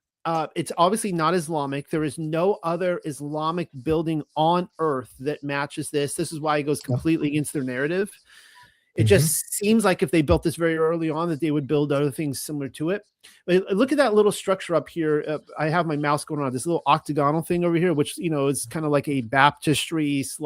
it's obviously not Islamic. There is no other Islamic building on earth that matches this. This is why it goes completely against their narrative. It just seems like if they built this very early on, that they would build other things similar to it. But look at that little structure up here. I have my mouse going on this little octagonal thing over here, which, is kind of like a baptistry /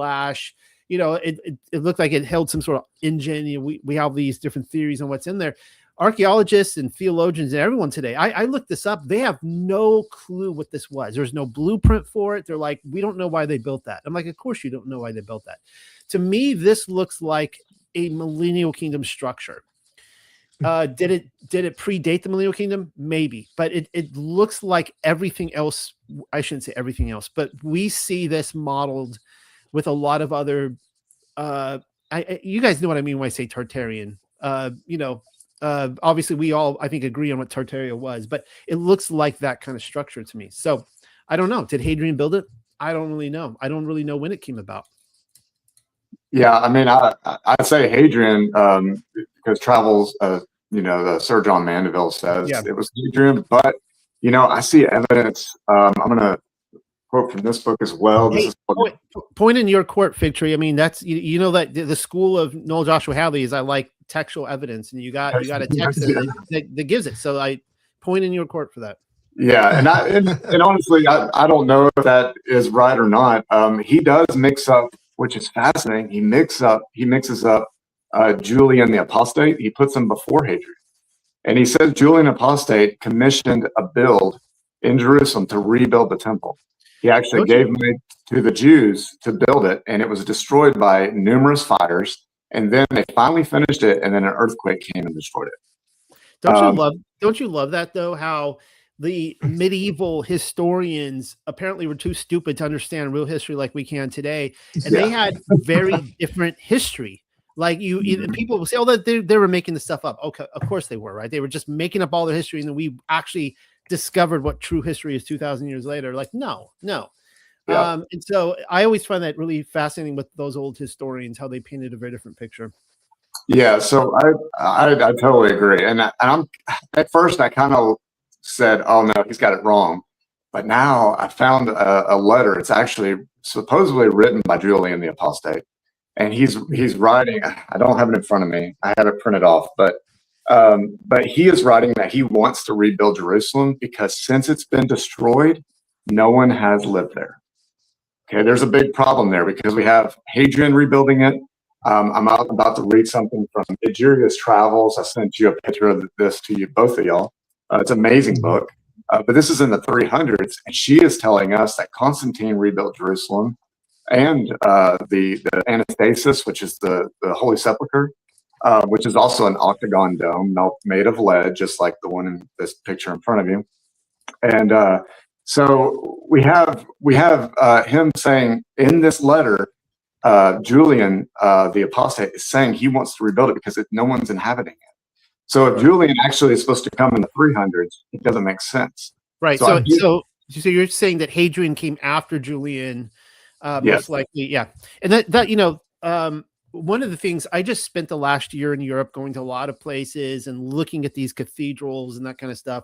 it looked like it held some sort of engine. We have these different theories on what's in there. Archaeologists and theologians and everyone today, I looked this up. They have no clue what this was. There's no blueprint for it. They're like, we don't know why they built that. I'm like, of course you don't know why they built that. To me, this looks like a Millennial Kingdom structure. Did it predate the Millennial Kingdom? Maybe, but it looks like everything else. I shouldn't say everything else, but we see this modeled with a lot of other. You guys know what I mean when I say Tartarian. Obviously we all, I think, agree on what Tartaria was, but it looks like that kind of structure to me. So I don't know. Did Hadrian build it? I don't really know. I don't really know when it came about. Yeah, I mean, I'd say Hadrian, because travels, the Sir John Mandeville says it was Hadrian, but, I see evidence. I'm going to quote from this book as well. Hey, point in your court, Fig Tree. I mean, that's, that the school of Noel Joshua Hadley is I like textual evidence, and you got a text that gives it. So I point in your court for that. Yeah, and honestly, I don't know if that is right or not. He does mix up, which is fascinating. He mixes up Julian the Apostate. He puts him before Hadrian, And he says Julian Apostate commissioned a build in Jerusalem to rebuild the temple. He actually gave money to the Jews to build it, and it was destroyed by numerous fires. And then they finally finished it, and then an earthquake came and destroyed it. Don't you love that though? How the medieval historians apparently were too stupid to understand real history like we can today, and they had very different history. Like people will say, "Oh, they were making the stuff up." Okay, of course they were, right? They were just making up all their history, and then we actually discovered what true history is 2,000 years later. Like, no. And so I always find that really fascinating with those old historians, how they painted a very different picture. Yeah, so I totally agree. And I'm at first I kind of said, "Oh no, he's got it wrong," but now I found a letter. It's actually supposedly written by Julian the Apostate, and he's writing. I don't have it in front of me. I have it printed off, but he is writing that he wants to rebuild Jerusalem because since it's been destroyed, no one has lived there. Okay, there's a big problem there because we have Hadrian rebuilding it. I'm about to read something from Ejiria's Travels. I sent you a picture of this to you, both of y'all. It's an amazing book, but this is in the 300s, and she is telling us that Constantine rebuilt Jerusalem and the Anastasis, which is the Holy Sepulchre, which is also an octagon dome made of lead, just like the one in this picture in front of you. And so we have him saying in this letter, Julian the Apostate is saying he wants to rebuild it because no one's inhabiting it. So if Julian actually is supposed to come in the 300s, it doesn't make sense. Right. So you're saying that Hadrian came after Julian, most likely, yeah. And that one of the things, I just spent the last year in Europe going to a lot of places and looking at these cathedrals and that kind of stuff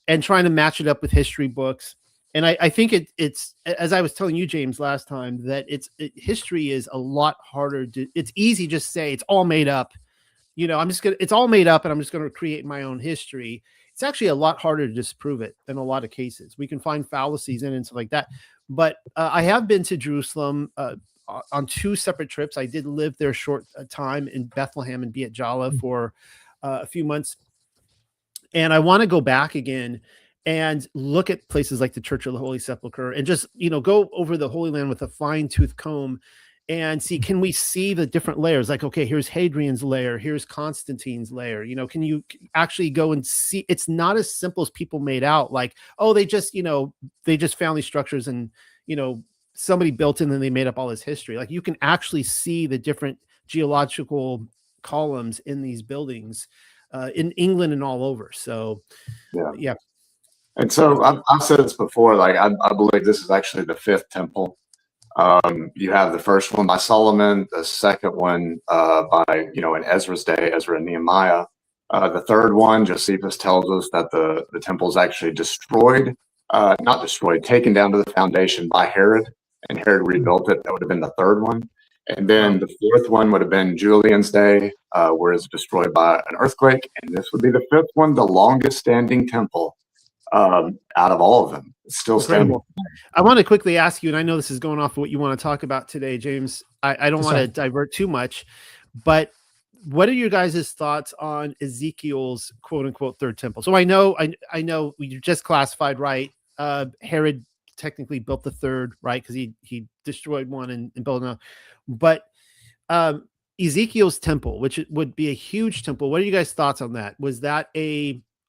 and trying to match it up with history books. And I think it's, as I was telling you, James, last time, that history is a lot harder it's easy just say it's all made up. It's all made up and I'm just going to create my own history. It's actually a lot harder to disprove it in a lot of cases. We can find fallacies in it and stuff like that. But I have been to Jerusalem on 2 separate trips. I did live there a short time in Bethlehem and Beit Jala for a few months. And I want to go back again and look at places like the Church of the Holy Sepulchre and just, go over the Holy Land with a fine-tooth comb and see, can we see the different layers? Like, okay, here's Hadrian's layer, here's Constantine's layer. Can you actually go and see? It's not as simple as people made out. Like, oh, they just found these structures and, somebody built it and then they made up all this history. Like, you can actually see the different geological columns in these buildings in England and all over. So, yeah. And so I've said this before, like, I believe this is actually the 5th temple. You have the first one by Solomon, the second one by, in Ezra's day, Ezra and Nehemiah. The third one, Josephus tells us that the temple is actually destroyed, not destroyed, taken down to the foundation by Herod, and Herod rebuilt it. That would have been the third one. And then the 4th one would have been Julian's day, where it's destroyed by an earthquake. And this would be the 5th one, the longest standing temple out of all of them. It's still standing. I want to quickly ask you, and I know this is going off of what you want to talk about today, James. I don't want to divert too much, but what are your guys' thoughts on Ezekiel's quote unquote 3rd temple? So I know we just classified, right? Herod technically built the 3rd, right? Because he destroyed one and built another. But Ezekiel's temple, which would be a huge temple, what are you guys' thoughts on that? Was that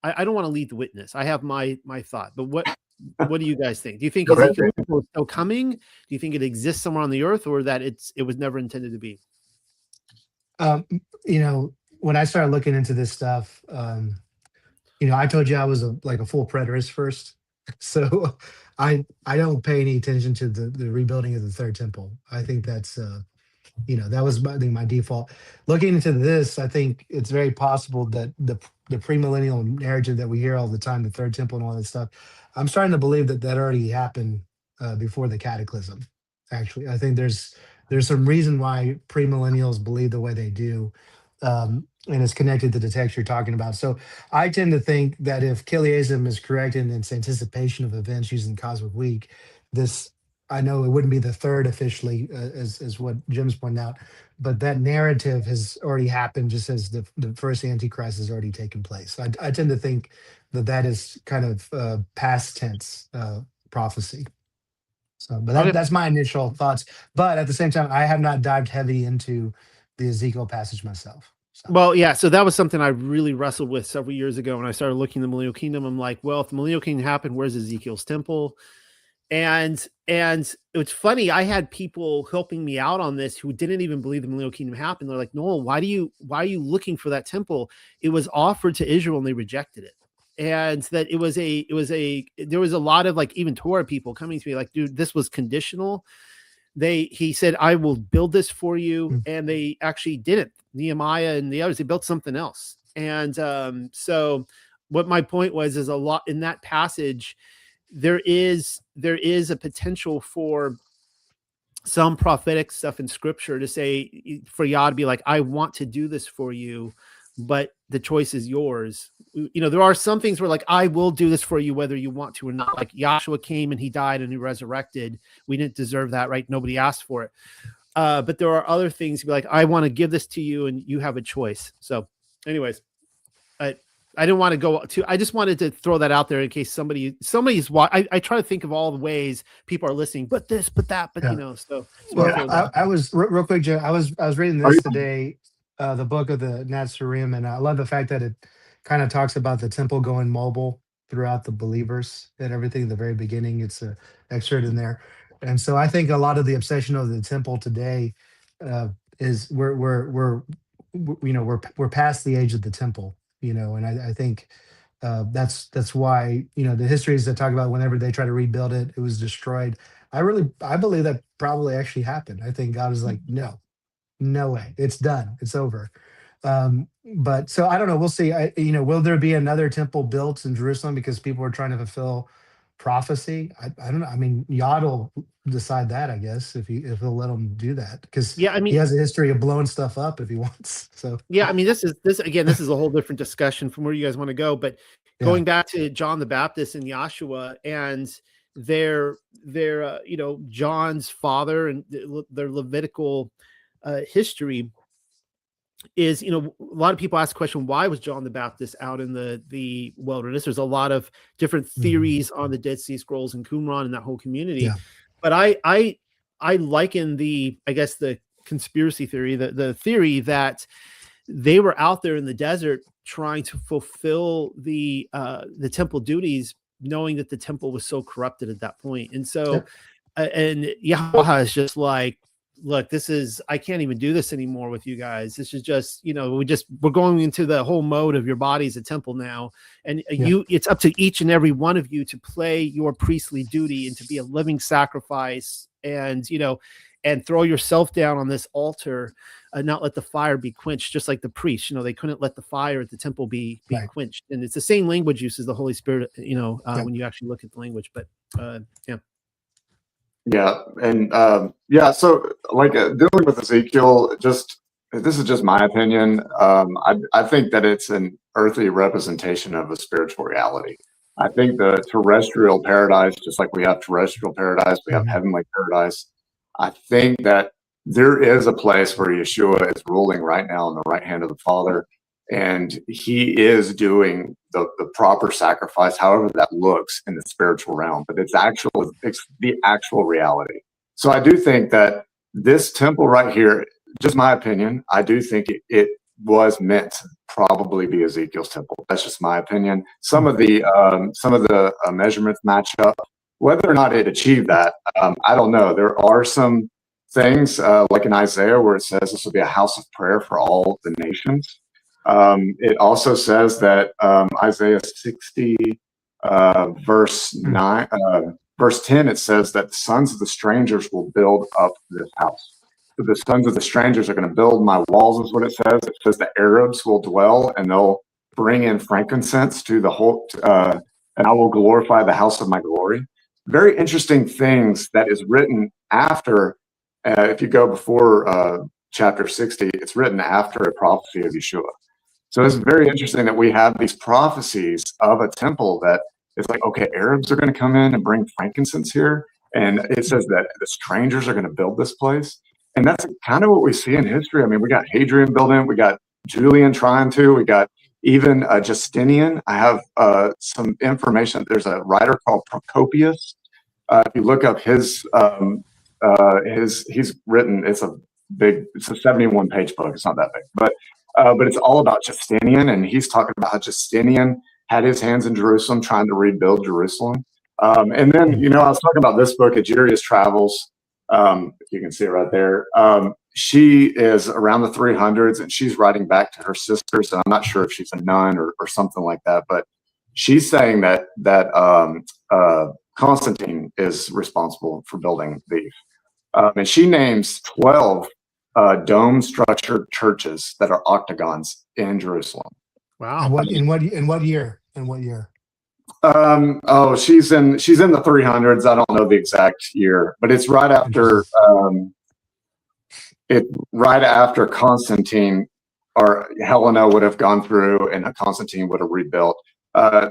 I don't want to lead the witness. I have my thought, but what do you guys think? Do you think Ezekiel's temple is still coming? Do you think it exists somewhere on the earth, or that it was never intended to be? When I started looking into this stuff, I told you I was a full preterist first. So I don't pay any attention to the rebuilding of the 3rd temple. I think that's that was my default. Looking into this, I think it's very possible that the premillennial narrative that we hear all the time, the 3rd temple and all that stuff, I'm starting to believe that already happened before the cataclysm. Actually, I think there's some reason why premillennials believe the way they do, and it's connected to the text you're talking about. So I tend to think that if Chiliasm is correct in its anticipation of events using Cosmic Week, this I know it wouldn't be the third officially, as what Jim's pointed out, but that narrative has already happened, just as the first Antichrist has already taken place. I tend to think that that is kind of past tense prophecy. So, but Okay. that's my initial thoughts. But at the same time, I have not dived heavy into the Ezekiel passage myself. So, Well, yeah. So that was something I really wrestled with several years ago when I started looking at the Millennial Kingdom. I'm like, well, if the Millennial Kingdom happened, where's Ezekiel's temple? And it's funny. I had people helping me out on this who didn't even believe the Millennial Kingdom happened. They're like, Noel, why are you looking for that temple? It was offered to Israel and they rejected it. And that there was a lot of like even Torah people coming to me like, dude, this was conditional. He said, I will build this for you. mm, And they actually didn't. Nehemiah and the others, they built something else. And so what my point was is a lot in that passage, there is a potential for some prophetic stuff in scripture to say for Yah to be like, I want to do this for you, but the choice is yours. You know, there are some things where like, I will do this for you, whether you want to or not. Like Joshua came and he died and he resurrected. We didn't deserve that, right? Nobody asked for it. But there are other things be like, I want to give this to you and you have a choice. So anyways, I didn't want to go to, I just wanted to throw that out there in case somebody's I try to think of all the ways people are listening, but this, but that, but yeah. you know, so. Well, I was real quick, Joe. I was reading Are this you? today, the book of the Nazarene, and I love the fact that it kind of talks about the temple going mobile throughout the believers and everything. At the very beginning, it's a excerpt in there, and so I think a lot of the obsession of the temple today is we're past the age of the temple, and I think that's why the histories that talk about whenever they try to rebuild it, it was destroyed. I believe that probably actually happened. I think God is like, no, no way, it's done, it's over. But so I don't know. We'll see. Will there be another temple built in Jerusalem because people are trying to fulfill prophecy? I don't know. I mean, Yod will decide that, I guess, if he'll let him do that, because Yeah, I he mean, has a history of blowing stuff up if he wants. So yeah, I mean, this is a whole different discussion from where you guys want to go, but yeah, going back to John the Baptist and Joshua and their John's father and their Levitical history is, a lot of people ask the question, why was John the Baptist out in the wilderness? There's a lot of different mhm, theories on the Dead Sea Scrolls and Qumran and that whole community. yeah, But I liken I guess the conspiracy theory, the theory that they were out there in the desert trying to fulfill the temple duties, knowing that the temple was so corrupted at that point. And yeah, so, and Yahweh is just like, look, I can't even do this anymore with you guys. This is just, we're going into the whole mode of your body as a temple now. And yeah, it's up to each and every one of you to play your priestly duty and to be a living sacrifice and, and throw yourself down on this altar, not let the fire be quenched, just like the priests, they couldn't let the fire at the temple be right, quenched. And it's the same language use as the Holy Spirit, yeah, when you actually look at the language, but yeah. Yeah, and yeah, so like dealing with Ezekiel, this is just my opinion. I think that it's an earthly representation of a spiritual reality. I think the terrestrial paradise, just like we have terrestrial paradise, we have mhm, heavenly paradise. I think that there is a place where Yeshua is ruling right now on the right hand of the Father, and he is doing the proper sacrifice, however that looks in the spiritual realm, but it's the actual reality. So I do think that this temple right here, just my opinion, I do think it was meant to probably be Ezekiel's temple. That's just my opinion. Some mm, of the measurements match up. Whether or not it achieved that, I don't know. There are some things like in Isaiah where it says this will be a house of prayer for all the nations. It also says that Isaiah 60, verse mm, 9, verse 10, it says that the sons of the strangers will build up this house. So the sons of the strangers are going to build my walls, is what it says. It says the Arabs will dwell and they'll bring in frankincense to the whole, and I will glorify the house of my glory. Very interesting things that is written after, if you go before chapter 60, it's written after a prophecy of Yeshua. So it's very interesting that we have these prophecies of a temple that it's like, okay, Arabs are going to come in and bring frankincense here. And it says that the strangers are going to build this place. And that's kind of what we see in history. I mean, we got Hadrian building it. We got Julian trying to. We got even Justinian. I have some information. There's a writer called Procopius. If you look up he's written. It's a 71-page book. It's not that big, but it's all about Justinian, and he's talking about how Justinian had his hands in Jerusalem, trying to rebuild Jerusalem. And then, I was talking about this book, Egeria's Travels. If you can see it right there. She is around the 300s, and she's writing back to her sisters. And I'm not sure if she's a nun or something like that, but she's saying that Constantine is responsible for building these. And she names 12 dome structured churches that are octagons in Jerusalem. Wow. In what year? She's in the 300s. I don't know the exact year, but it's right after Constantine or Helena would have gone through and Constantine would have rebuilt.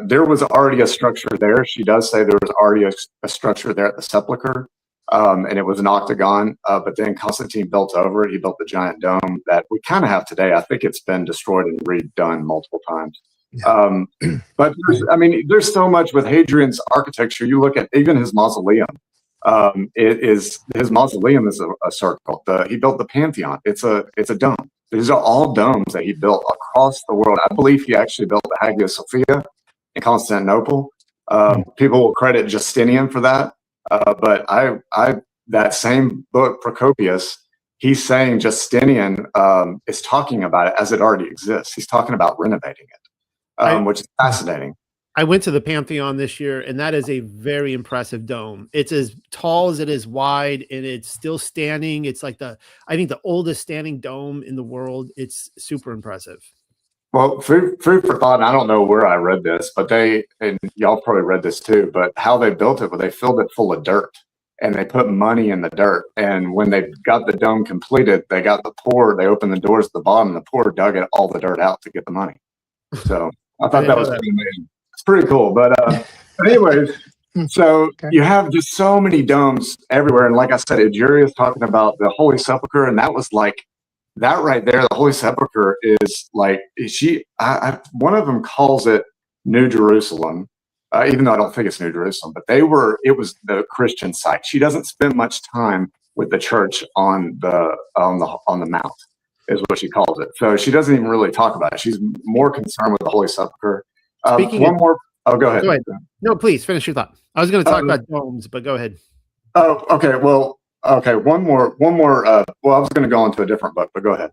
There was already a structure there. She does say there was already a structure there at the Sepulchre, and it was an octagon. But then Constantine built over it. He built the giant dome that we kind of have today. I think it's been destroyed and redone multiple times. Yeah. But there's so much with Hadrian's architecture. You look at even his mausoleum. His mausoleum is a circle. He built the Pantheon. It's a dome. These are all domes that he built across the world. I believe he actually built the Hagia Sophia in Constantinople. People will credit Justinian for that, but that same book, Procopius, he's saying Justinian is talking about it as it already exists. He's talking about renovating it. Which is fascinating. I went to the Pantheon this year, and that is a very impressive dome. It's as tall as it is wide, and it's still standing. It's like I think the oldest standing dome in the world. It's super impressive. Well, food for thought. I don't know where I read this, but and y'all probably read this too, but how they built it, they filled it full of dirt, and they put money in the dirt. And when they got the dome completed, they got the poor, they opened the doors at the bottom, and the poor dug all the dirt out to get the money. So I thought that was pretty amazing. It's pretty cool. But anyways, so you have just so many domes everywhere. And like I said, Egeria is talking about the Holy Sepulchre, and that was like that right there. The Holy Sepulchre is like one of them calls it New Jerusalem, even though I don't think it's New Jerusalem, but it was the Christian site. She doesn't spend much time with the church on the mount, is what she calls it. So she doesn't even really talk about it. She's more concerned with the Holy Sepulchre. Go ahead. Go ahead. No, please finish your thought. I was going to talk about domes, but go ahead. Oh, okay. Well, okay. One more. I was going to go into a different book, but go ahead.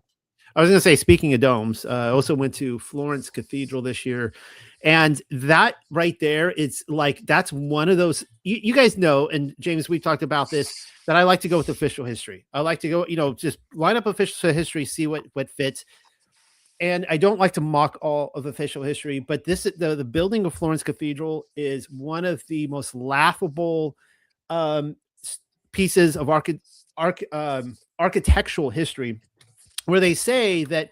I was going to say, speaking of domes, I also went to Florence Cathedral this year, and that right there, it's like, that's one of those, you guys know, and James, we've talked about this, that I like to go with official history. I like to go, just line up official history, see what fits. And I don't like to mock all of official history, but the building of Florence Cathedral is one of the most laughable pieces of architectural history, where they say that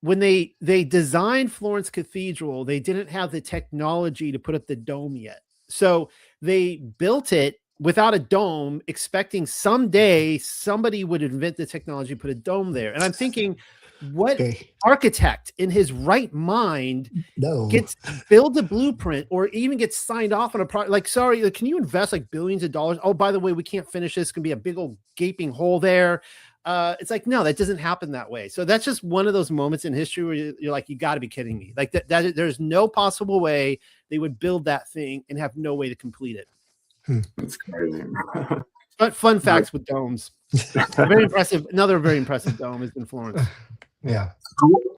when they designed Florence Cathedral, they didn't have the technology to put up the dome yet. So they built it without a dome, expecting someday somebody would invent the technology to put a dome there. And I'm thinking, what architect in his right mind build a blueprint or even gets signed off on a project? Like, sorry, can you invest like billions of dollars? Oh, by the way, we can't finish this. It's going to be a big old gaping hole there. It's like, no, that doesn't happen that way. So that's just one of those moments in history where you're like, you got to be kidding me. Like that there's no possible way they would build that thing and have no way to complete it. That's crazy. But fun facts with domes. Very impressive. Another very impressive dome is in Florence. Yeah.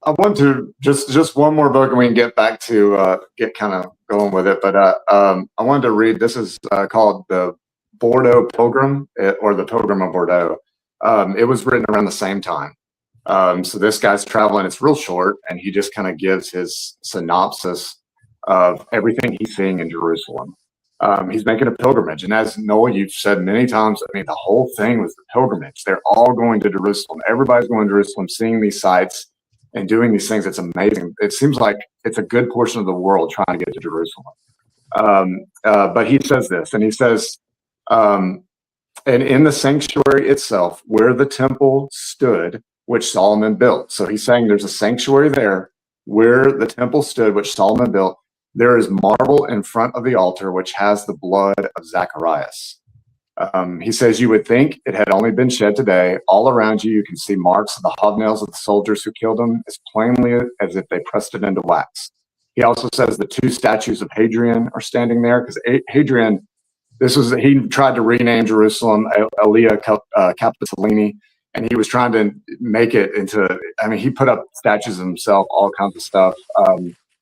I want to just one more book, and we can get back to get kind of going with it. But I wanted to read. This is called the Bordeaux Pilgrim, or the Pilgrim of Bordeaux. It was written around the same time. So this guy's traveling. It's real short, and he just kind of gives his synopsis of everything he's seeing in Jerusalem. He's making a pilgrimage. And as Noah, you've said many times, I mean, the whole thing was the pilgrimage. They're all going to Jerusalem. Everybody's going to Jerusalem, seeing these sites and doing these things. It's amazing. It seems like it's a good portion of the world trying to get to Jerusalem. But he says this, and he says, And in the sanctuary itself, where the temple stood, which Solomon built. So he's saying there's a sanctuary there where the temple stood, which Solomon built. There is marble in front of the altar, which has the blood of Zacharias. He says, you would think it had only been shed today. All around you, you can see marks of the hobnails of the soldiers who killed him as plainly as if they pressed it into wax. He also says the two statues of Hadrian are standing there because Hadrian, he tried to rename Jerusalem Aelia Capitolini, and he was trying to make it into, he put up statues of himself, all kinds of stuff.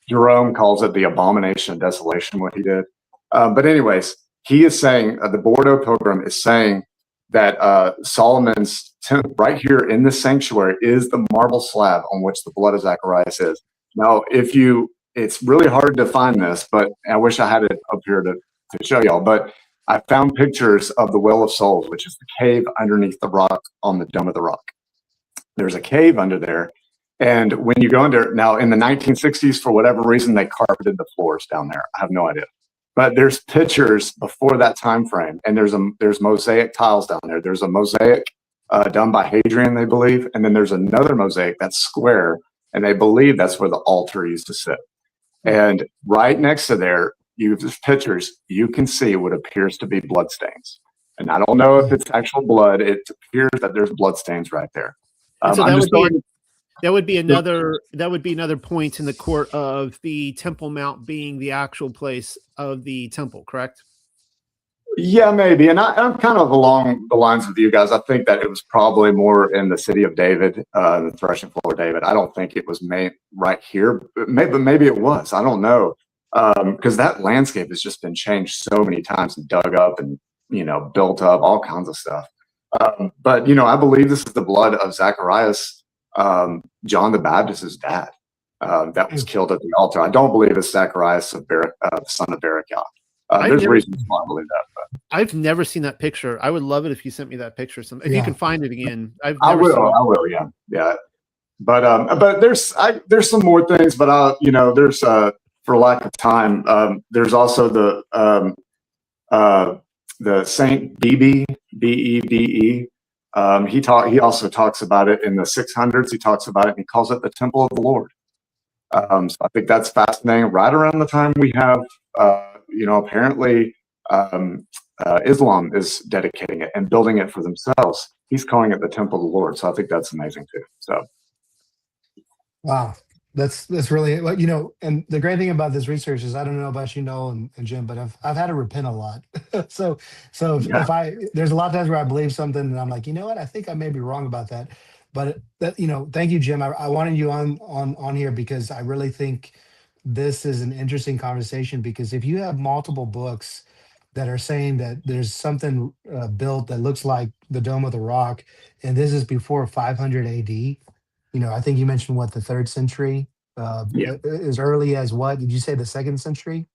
Jerome calls it the abomination of desolation, what he did. But anyways, he is saying, the Bordeaux Pilgrim is saying that Solomon's temple right here in this sanctuary is the marble slab on which the blood of Zacharias is. Now, it's really hard to find this, but I wish I had it up here to show y'all, but I found pictures of the Well of Souls, which is the cave underneath the rock on the Dome of the Rock. There's a cave under there. And when you go under, now in the 1960s, for whatever reason, they carpeted the floors down there. I have no idea. But there's pictures before that time frame, and there's mosaic tiles down there. There's a mosaic done by Hadrian, they believe, and then there's another mosaic that's square, and they believe that's where the altar used to sit. And right next to there, there's pictures, you can see what appears to be bloodstains. And I don't know if it's actual blood. It appears that there's bloodstains right there. So that would be another point in the court of the Temple Mount being the actual place of the temple, correct? Yeah, maybe. And I'm kind of along the lines with you guys. I think that it was probably more in the city of David, the threshing floor of David. I don't think it was made right here, but maybe it was. I don't know. Because that landscape has just been changed so many times and dug up and, built up, all kinds of stuff. But, I believe this is the blood of Zacharias, John the Baptist's dad, that was killed at the altar. I don't believe it's Zacharias, the son of Berechiah. There's reasons why I believe that. But I've never seen that picture. I would love it if you sent me that picture. If you can find it again. I will. Yeah. But there's some more things, but there's for lack of time, there's also the Saint Bede, Bede. He also talks about it in the 600s. He talks about it and he calls it the Temple of the Lord. So I think that's fascinating. Right around the time we have, apparently Islam is dedicating it and building it for themselves. He's calling it the Temple of the Lord. So I think that's amazing too. So, wow, that's really, and the great thing about this research is I don't know about Noel and Jim, but I've had to repent a lot. so yeah. There's a lot of times where I believe something and I'm like, you know what, I think I may be wrong about that. But thank you, Jim. I wanted you on here because I really think this is an interesting conversation, because if you have multiple books that are saying that there's something built that looks like the Dome of the Rock, and this is before 500 AD, I think you mentioned the 3rd century, as early as what? Did you say the 2nd century?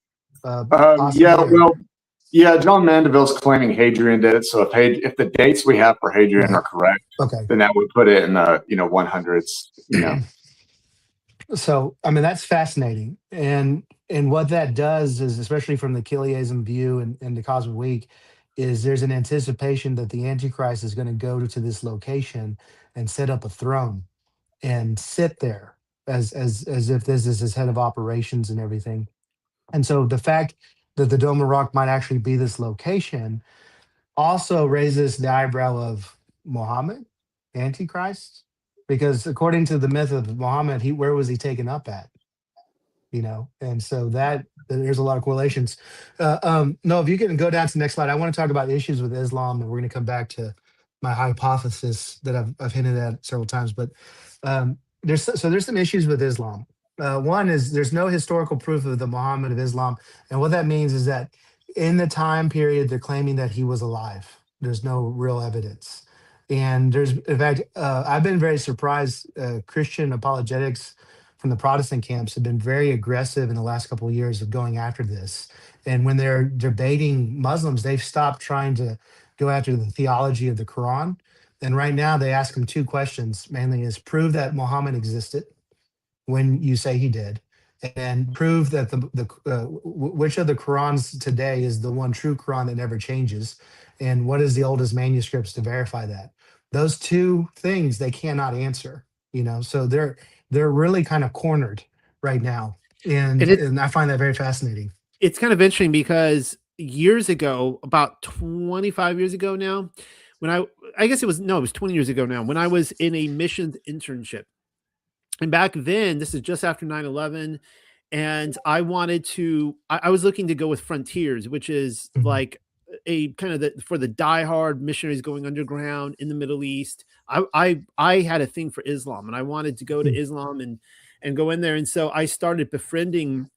John Mandeville's claiming Hadrian did it. So if the dates we have for Hadrian are correct, then that would put it in the 100s. So that's fascinating, and what that does is, especially from the Chiliasm view and the Cosmic Week, is there's an anticipation that the Antichrist is going to go to this location and set up a throne and sit there as if this is his head of operations and everything. And so the fact that the Dome of Rock might actually be this location also raises the eyebrow of Muhammad, Antichrist, because according to the myth of Muhammad, where was he taken up at? And so that there's a lot of correlations. No, if you can go down to the next slide, I want to talk about issues with Islam, and we're going to come back to my hypothesis that I've hinted at several times. But there's some issues with Islam. One is there's no historical proof of the Muhammad of Islam, and what that means is that in the time period they're claiming that he was alive, there's no real evidence. And in fact, I've been very surprised. Christian apologetics from the Protestant camps have been very aggressive in the last couple of years of going after this. And when they're debating Muslims, they've stopped trying to go after the theology of the Quran. And right now they ask them 2 questions, mainly is prove that Muhammad existed when you say he did, and prove that which of the Qurans today is the one true Quran that never changes, and what is the oldest manuscripts to verify that. Those two things they cannot answer, so they're really kind of cornered right now, And and I find that very fascinating. it's kind of interesting because years ago, about 25 years ago now, when I guess it was 20 years ago now, when I was in a missions internship. And back then, this is just after 9/11, and I was looking to go with Frontiers, which is Mhm. like a kind of for the diehard missionaries going underground in the Middle East. I had a thing for Islam, and I wanted to go to Mm. Islam and go in there. And so I started befriending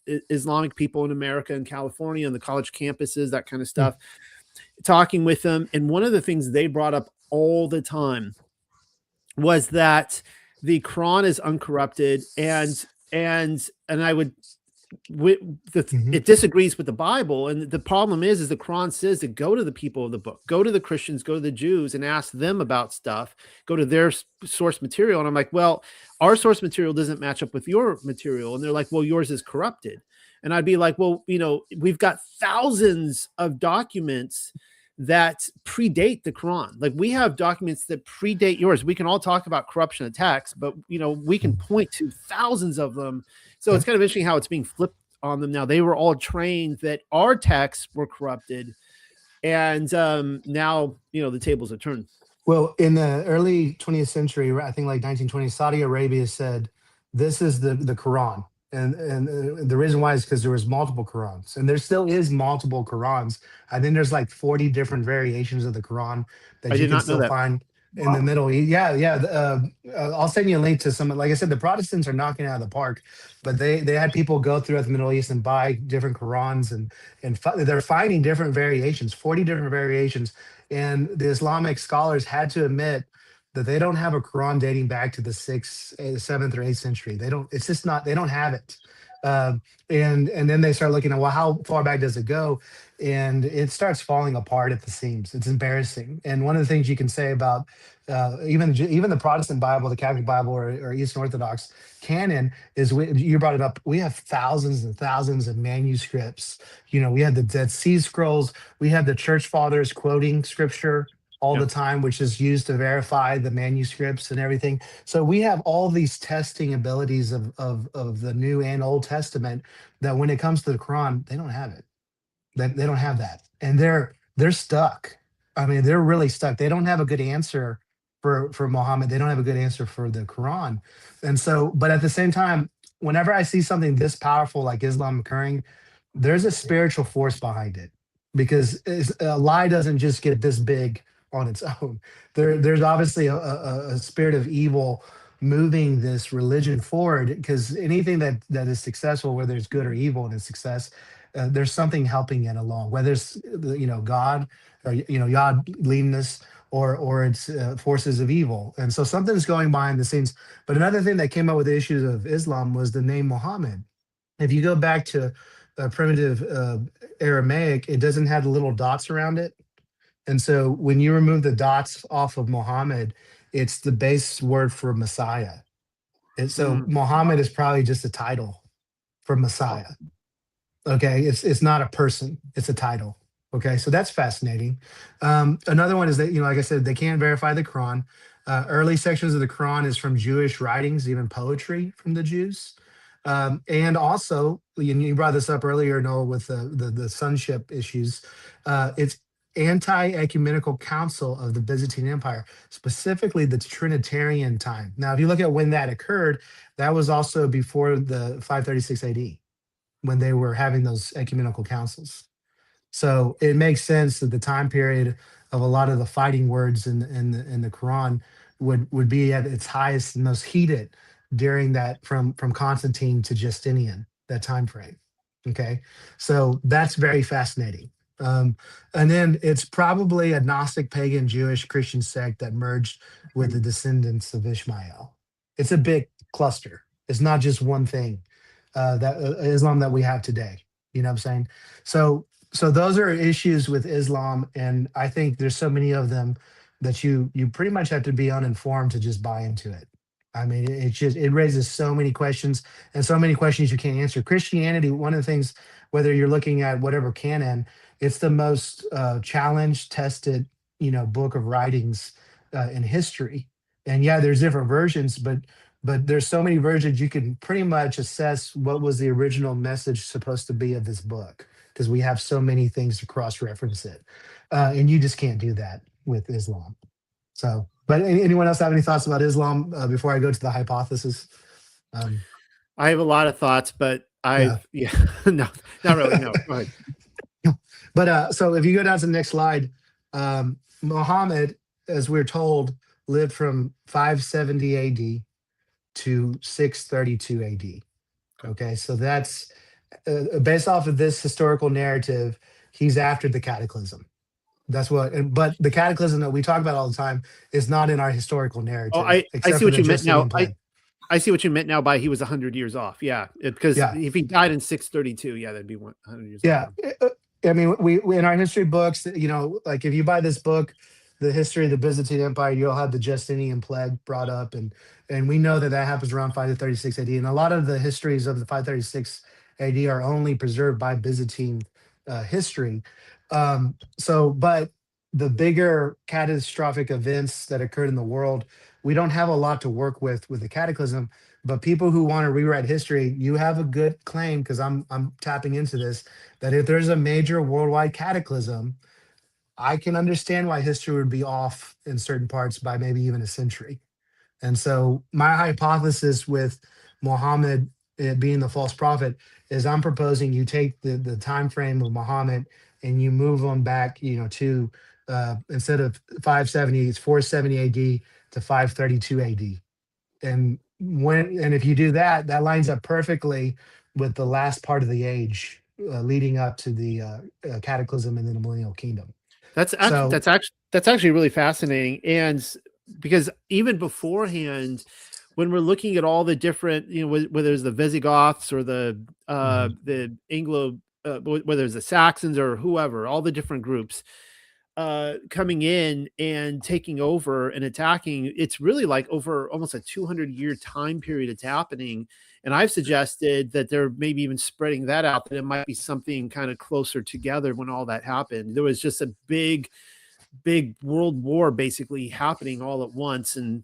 Islamic people in America and California on the college campuses, that kind of Mm. stuff, talking with them. And one of the things they brought up all the time was that the Quran is uncorrupted, and I would Mhm. it disagrees with the Bible. And the problem is the Quran says to go to the people of the book, go to the Christians, go to the Jews, and ask them about stuff, go to their source material. And I'm like, well, our source material doesn't match up with your material. And they're like, well, yours is corrupted. And I'd be like, well, we've got thousands of documents that predate the Quran. Like, we have documents that predate yours. We can all talk about corruption attacks, but we can point to thousands of them. So it's Yep. kind of interesting how it's being flipped on them now. They were all trained that our texts were corrupted, and now the tables are turned. Well, in the early 20th century, I think like 1920, Saudi Arabia said, "This is the Quran," and the reason why is because there was multiple Qurans, and there still is multiple Qurans. I think there's like 40 different variations of the Quran I that you did can not know still that. find in the Wow. Middle East. Yeah, yeah. I'll send you a link to some. Like I said, the Protestants are knocking it out of the park, but they had people go throughout the Middle East and buy different Qurans, and they're finding different variations, 40 different variations, and the Islamic scholars had to admit that they don't have a Quran dating back to the sixth, seventh, or eighth century. They don't. It's just not. They don't have it. Uh, and then they start looking at, well, how far back does it go? And it starts falling apart at the seams. It's embarrassing. And one of the things you can say about even the Protestant Bible, the Catholic Bible, or Eastern Orthodox canon is, you brought it up. We have thousands and thousands of manuscripts. We have the Dead Sea Scrolls. We have the church fathers quoting scripture all Yeah. the time, which is used to verify the manuscripts and everything. So we have all these testing abilities of the New and Old Testament that when it comes to the Quran, they don't have it. They don't have that, and they're stuck. I mean, they're really stuck. They don't have a good answer for Muhammad. They don't have a good answer for the Quran, and so. But at the same time, whenever I see something this powerful like Islam occurring, there's a spiritual force behind it, because a lie doesn't just get this big on its own. There's obviously a spirit of evil moving this religion forward, because anything that is successful, whether it's good or evil in its success, there's something helping it along, whether it's God, or Yod leading us, or it's forces of evil. And so something's going behind the scenes. But another thing that came up with the issues of Islam was the name Muhammad. If you go back to primitive Aramaic, it doesn't have the little dots around it. And so when you remove the dots off of Muhammad, it's the base word for Messiah. And so Mm. Muhammad is probably just a title for Messiah. Okay, it's not a person; it's a title. Okay, so that's fascinating. Another one is that, like I said, they can't verify the Quran. Early sections of the Quran is from Jewish writings, even poetry from the Jews. And also, you brought this up earlier, Noel, with the sonship issues. It's anti-ecumenical council of the Byzantine Empire, specifically the Trinitarian time. Now, if you look at when that occurred, that was also before the 536 AD, when they were having those ecumenical councils. So it makes sense that the time period of a lot of the fighting words in the Quran would be at its highest and most heated during that, from Constantine to Justinian, that time frame. Okay, so that's very fascinating. And then it's probably a Gnostic, pagan, Jewish, Christian sect that merged with the descendants of Ishmael. It's a big cluster. It's not just one thing, that Islam that we have today. You know what I'm saying? So those are issues with Islam, and I think there's so many of them that you pretty much have to be uninformed to just buy into it. I mean, it raises so many questions, and so many questions you can't answer. Christianity, one of the things, whether you're looking at whatever canon, it's the most challenged, tested, book of writings in history. And yeah, there's different versions, but there's so many versions you can pretty much assess what was the original message supposed to be of this book, because we have so many things to cross-reference it, and you just can't do that with Islam. So, but anyone else have any thoughts about Islam before I go to the hypothesis? Um, I have a lot of thoughts, but yeah. no, not really. No, go ahead. But so if you go down to the next slide, Muhammad, as we're told, lived from 570 AD to 632 AD. Okay, so that's based off of this historical narrative. He's after the cataclysm. That's but the cataclysm that we talk about all the time is not in our historical Oh, narrative, I except see for what the you meant now. Justinian plague. I see what you meant now by he was 100 years off. Yeah, because if he died in 632, yeah, that'd be 100 years Yeah. off. I mean, we in our history books, like if you buy this book, The History of the Byzantine Empire, you'll have the Justinian plague brought up, and we know that happens around 536 AD, and a lot of the histories of the 536 AD are only preserved by Byzantine history. But the bigger catastrophic events that occurred in the world, we don't have a lot to work with the cataclysm. But people who want to rewrite history, you have a good claim, because I'm tapping into this, that if there's a major worldwide cataclysm, I can understand why history would be off in certain parts by maybe even a century. And so my hypothesis with Muhammad being the false prophet is I'm proposing you take the time frame of Muhammad and you move them back, to instead of 570, it's 470 AD to 532 AD. And if you do that, that lines up perfectly with the last part of the age leading up to the cataclysm and then the millennial kingdom. That's actually really fascinating, and because even beforehand, when we're looking at all the different, whether it's the Visigoths or the Anglo, whether it's the Saxons or whoever, all the different groups coming in and taking over and attacking, it's really like over almost a 200-year time period it's happening. And I've suggested that they're maybe even spreading that out, that it might be something kind of closer together when all that happened. There was just a big world war basically happening all at once, and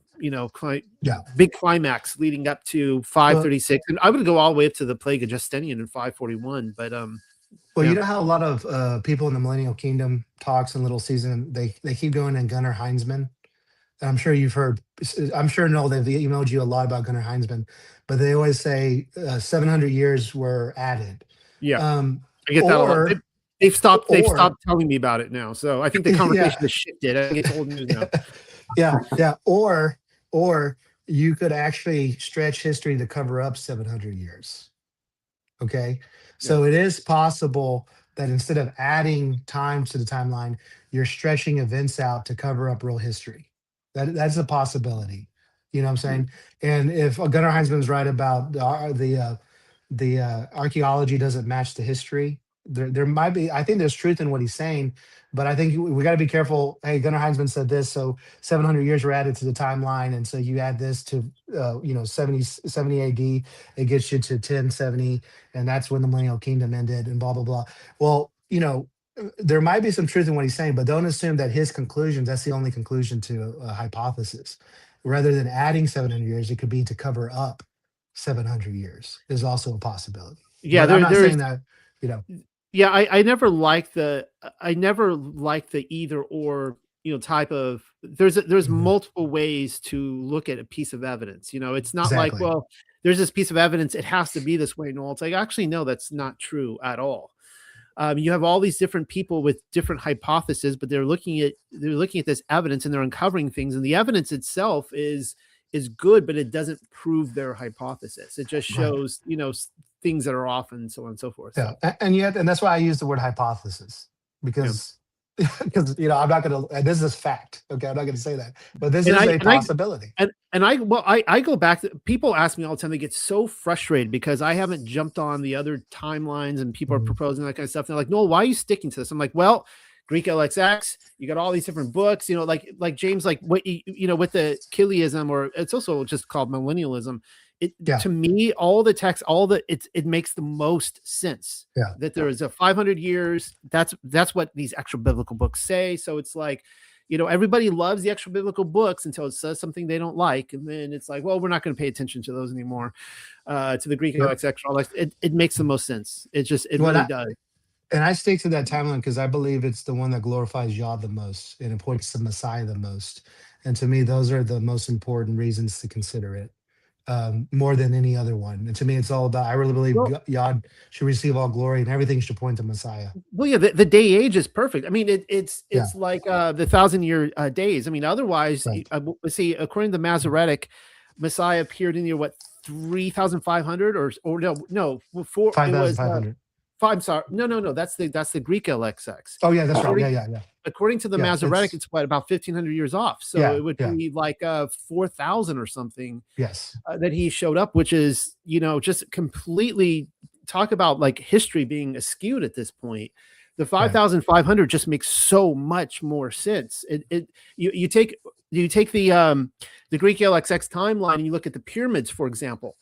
big climax leading up to 536. And I'm going to go all the way up to the plague of Justinian in 541. But you know how a lot of people in the Millennial Kingdom talks in Little Season, they keep going in Gunnar Heinzman. I'm sure you've heard. I'm sure Noel, they've emailed you a lot about Gunnar Heinzman, but they always say 700 years were added. Yeah, I get that a lot. They've stopped telling me about it now, so I think the conversation has shifted. I think it's old news now. yeah. Or you could actually stretch history to cover up 700 years. Okay, so it is possible that instead of adding time to the timeline, you're stretching events out to cover up real history. That's a possibility. You know what I'm saying? And if Gunnar Heinzman's right about the archaeology doesn't match the history, there might be. I think there's truth in what he's saying, but I think we got to be careful. Hey, Gunnar Heinzman said this, so 700 years were added to the timeline, and so you add this to 70 AD, it gets you to 1070, and that's when the Millennial Kingdom ended, and blah blah blah. Well, there might be some truth in what he's saying, but don't assume that his conclusions, that's the only conclusion to a hypothesis. Rather than adding 700 years, it could be to cover up 700 years is also a possibility. Yeah, I'm not saying that, Yeah, I never liked the either or, type of, there's multiple ways to look at a piece of evidence. It's not like, well, there's this piece of evidence, it has to be this way. No, it's like, actually, no, that's not true at all. You have all these different people with different hypotheses, but they're looking at this evidence and they're uncovering things, and the evidence itself is good, but it doesn't prove their hypothesis. It just shows, things that are off and so on and so forth. Yeah, and that's why I use the word hypothesis, because I'm not going to. This is fact. Okay, I'm not going to say that, but this is a possibility. I go back to, people ask me all the time. They get so frustrated because I haven't jumped on the other timelines and people are proposing that kind of stuff. And they're like, "No, why are you sticking to this?" I'm like, "Well, Greek LXX. You got all these different books, like James, like what with the Chiliasm, or it's also just called millennialism. To me, all the text, it makes the most sense. Yeah. That there is a 500 years. That's what these extra biblical books say. So it's like, everybody loves the extra biblical books until it says something they don't like, and then it's like, well, we're not going to pay attention to those anymore. To the Greek LXX, it makes the most sense. It really does. And I stick to that timeline because I believe it's the one that glorifies Yah the most and it points to Messiah the most. And to me, those are the most important reasons to consider it, more than any other one. And to me, it's all about, I really believe Yah should receive all glory and everything should point to Messiah. Well, yeah, the day age is perfect. I mean, it's like the 1,000-year days. I mean, otherwise, Right. see, according to the Masoretic, Messiah appeared in the year 3,500 or no, before it was 5,500. I'm sorry, no, that's the Greek LXX. Oh yeah, that's right. Yeah. According to the Masoretic, it's about 1,500 years off. So it would be like 4,000 or something. Yes. That he showed up, which is, just completely talk about like history being askewed at this point. The 5,500 just makes so much more sense. You take the Greek LXX timeline and you look at the pyramids, for example.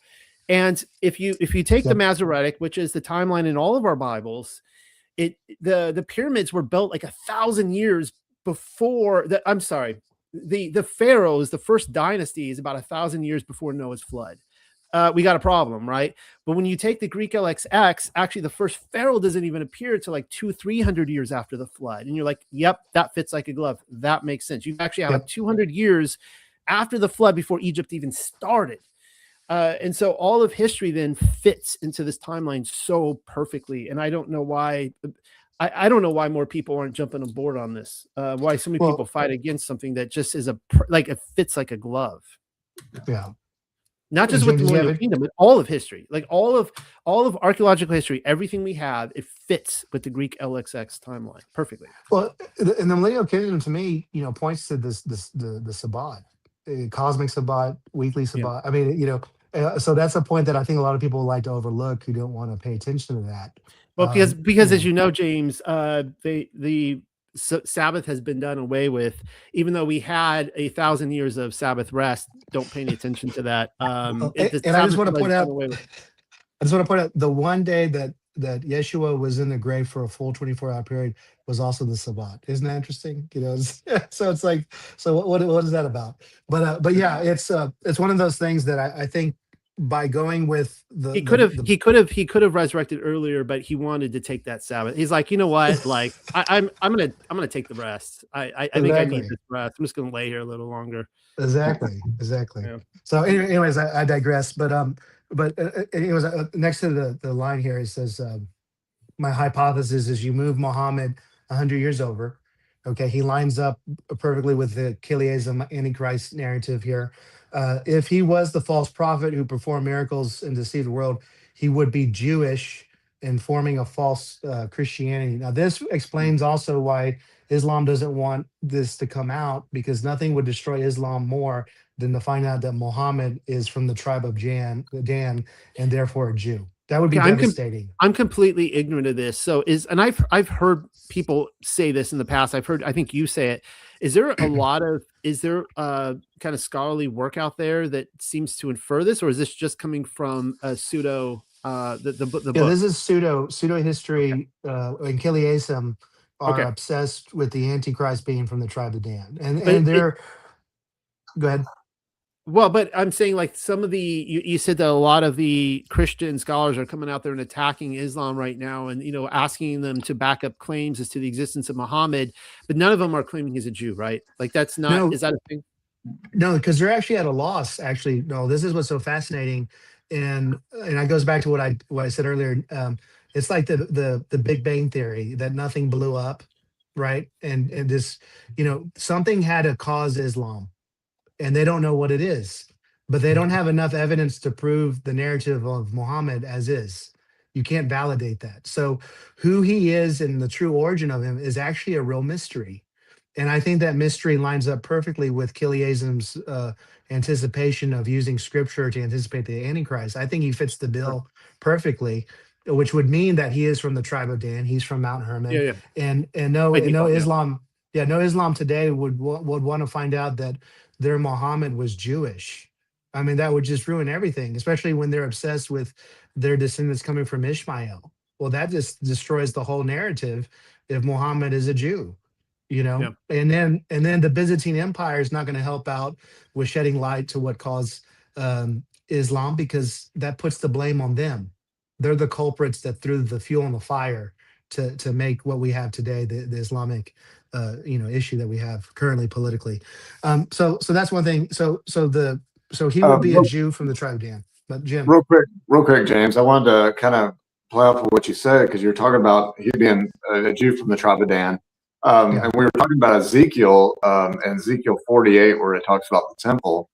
And if you take the Masoretic, which is the timeline in all of our Bibles, the pyramids were built like 1,000 years before the. I'm sorry, the pharaohs, the first dynasty, is about 1,000 years before Noah's flood. We got a problem, right? But when you take the Greek LXX, actually the first pharaoh doesn't even appear until like 200-300 years after the flood, and you're like, yep, that fits like a glove. That makes sense. You actually have like 200 years after the flood before Egypt even started. And so all of history then fits into this timeline so perfectly. And I don't know why. I don't know why more people aren't jumping aboard on this. Why so many people fight against something that just is it fits like a glove. Yeah. Not just with the Millennial Kingdom, but all of history, like all of archaeological history, everything we have, it fits with the Greek LXX timeline perfectly. Well, and the Millennial Kingdom to me, points to the Sabbat, cosmic Sabbat, weekly Sabbat. I mean, so that's a point that I think a lot of people like to overlook who don't want to pay attention to that. Well, because as you know, James, the Sabbath has been done away with, even though we had 1,000 years of Sabbath rest. Don't pay any attention to that. And I just want to point out, the one day that Yeshua was in the grave for a full 24-hour period was also the Sabbath. Isn't that interesting? So it's like, so what is that about? But yeah, it's one of those things that I think by going with he could have resurrected earlier, but he wanted to take that Sabbath. He's like, you know what? Like I'm gonna take the rest. I think I need this rest. I'm just gonna lay here a little longer. Exactly. Yeah. So anyways, I digress. But anyways, next to the line here, it says, my hypothesis is you move Muhammad 100 years over. Okay, he lines up perfectly with the Chiliasm Antichrist narrative here. If he was the false prophet who performed miracles and deceived the world, he would be Jewish and forming a false Christianity. Now, this explains also why Islam doesn't want this to come out, because nothing would destroy Islam more than to find out that Muhammad is from the tribe of Dan, and therefore a Jew. That would be devastating. I'm completely ignorant of this. And I've heard people say this in the past. I think you say it. Is there kind of scholarly work out there that seems to infer this, or is this just coming from a pseudo the book? This is pseudo history. And Chiliasm are obsessed with the Antichrist being from the tribe of Dan, and they're. Go ahead. Well, but I'm saying, like, some of you said that a lot of the Christian scholars are coming out there and attacking Islam right now, and asking them to back up claims as to the existence of Muhammad, but none of them are claiming he's a Jew, right? Like, that's not. No, is that a thing? No, because they're actually at a loss. Actually, no. This is what's so fascinating, and it goes back to what I said earlier. It's like the Big Bang Theory, that nothing blew up, right? And this, something had to cause Islam. And they don't know what it is, but they don't have enough evidence to prove the narrative of Muhammad as is. You can't validate that. So who he is and the true origin of him is actually a real mystery. And I think that mystery lines up perfectly with Chiliasm's anticipation of using scripture to anticipate the Antichrist. I think he fits the bill perfectly. which would mean that he is from the tribe of Dan. He's from Mount Yeah, Hermon, yeah. and By no default, yeah. Islam. Yeah, no Islam today would want to find out that their Muhammad was Jewish. I mean, that would just ruin everything, especially when they're obsessed with their descendants coming from Ishmael. Well, that just destroys the whole narrative if Muhammad is a Jew, Yeah. and then the Byzantine Empire is not going to help out with shedding light to what caused Islam, because that puts the blame on them. They're the culprits that threw the fuel on the fire to make what we have today, the Islamic issue that we have currently politically. So that's one thing. So he would be a Real, Jew from the tribe of Dan. But Jim, real quick, James, I wanted to kind of play off of what you said, because you're talking about he being a Jew from the tribe of Dan. yeah, And we were talking about Ezekiel, and Ezekiel 48, where it talks about the temple.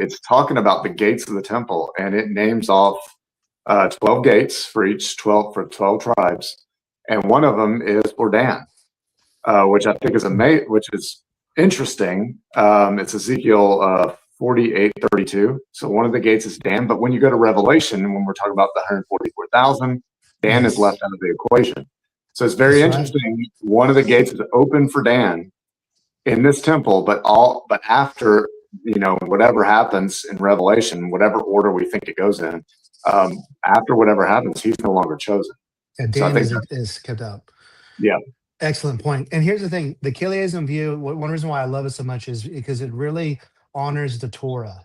It's talking about the gates of the temple, and it names off 12 gates for each 12 tribes, and one of them is for Dan, which I think is which is interesting. It's Ezekiel 48:32. So one of the gates is Dan, but when you go to Revelation, when we're talking about the 144,000, Dan is yes, left out of the equation. So it's very that's right. interesting. One of the gates is open for Dan in this temple, but after whatever happens in Revelation, whatever order we think it goes in, after whatever happens, he's no longer chosen. Yeah, So I Dan think is kept out. yeah. Excellent point. And here's the thing: the Kiliism view. One reason why I love it so much is because it really honors the Torah,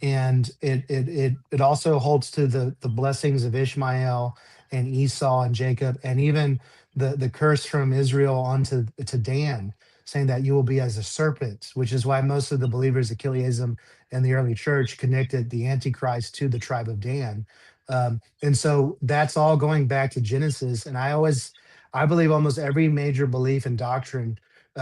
and it also holds to the blessings of Ishmael and Esau and Jacob, and even the curse from Israel onto to Dan, saying that you will be as a serpent, which is why most of the believers of Kiliism and the early church connected the Antichrist to the tribe of Dan. And so that's all going back to Genesis. And I believe almost every major belief and doctrine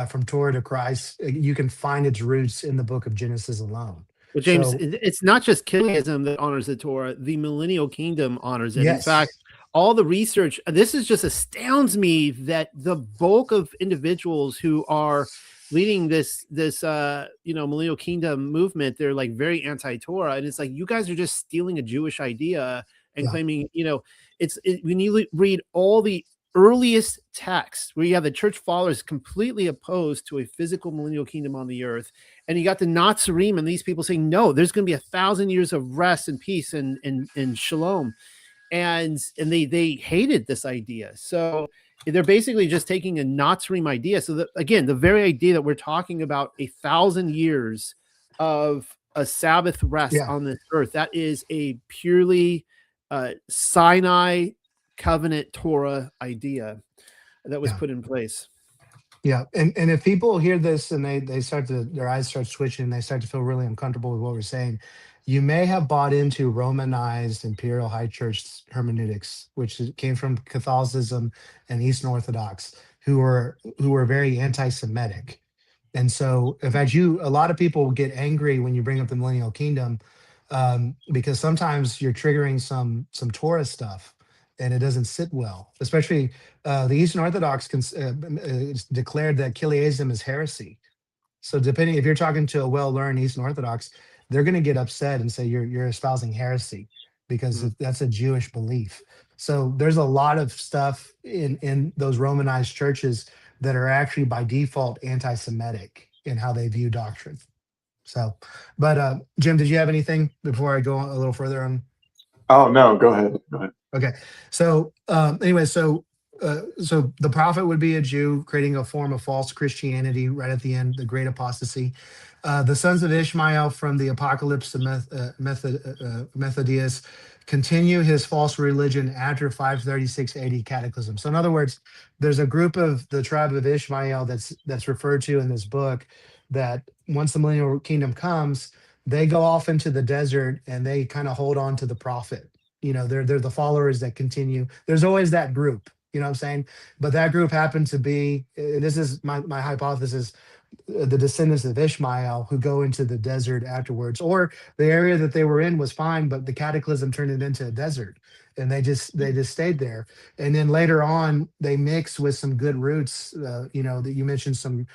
from Torah to Christ, you can find its roots in the book of Genesis alone. Well, James, So it's not just Kiliism that honors the Torah. The Millennial Kingdom honors it. In fact, yes, all the research, this is just astounds me that the bulk of individuals who are leading this Millennial Kingdom movement, they're like very anti-Torah, and it's like you guys are just stealing a Jewish idea and yeah, claiming, when you read all the earliest texts where you have the church fathers completely opposed to a physical millennial kingdom on the earth, and you got the Nazarene and these people saying no, there's going to be 1,000 years of rest and peace and shalom, and they hated this idea. So they're basically just taking a Nazarene idea. So that, again, the very idea that we're talking about 1,000 years of a Sabbath rest yeah, on this earth, that is a purely Sinai covenant Torah idea that was yeah. put in place. Yeah, and if people hear this and they start to their eyes start switching, they start to feel really uncomfortable with what we're saying, you may have bought into Romanized Imperial High Church hermeneutics, which came from Catholicism and Eastern Orthodox, who were very anti-Semitic. And so, in fact, a lot of people get angry when you bring up the Millennial Kingdom, because sometimes you're triggering some Torah stuff, and it doesn't sit well, especially the Eastern Orthodox declared that Kiliism is heresy. So depending if you're talking to a well-learned Eastern Orthodox, they're going to get upset and say you're espousing heresy because Mhm. that's a Jewish belief. So there's a lot of stuff in those Romanized churches that are actually by default anti-Semitic in how they view doctrine. So, but Jim, did you have anything before I go a little further on? Oh no, go ahead. Go ahead. Okay. So anyway, so the prophet would be a Jew creating a form of false Christianity right at the end, the great apostasy. The sons of Ishmael from the apocalypse of Methodius continue his false religion after 536 AD cataclysm. So in other words, there's a group of the tribe of Ishmael that's referred to in this book that once the millennial kingdom comes, they go off into the desert and they kind of hold on to the prophet. They're the followers that continue. There's always that group, you know what I'm saying? But that group happened to be, and this is my hypothesis, the descendants of Ishmael who go into the desert afterwards, or the area that they were in was fine, but the cataclysm turned it into a desert, and they just stayed there. And then later on, they mix with some good roots. That you mentioned some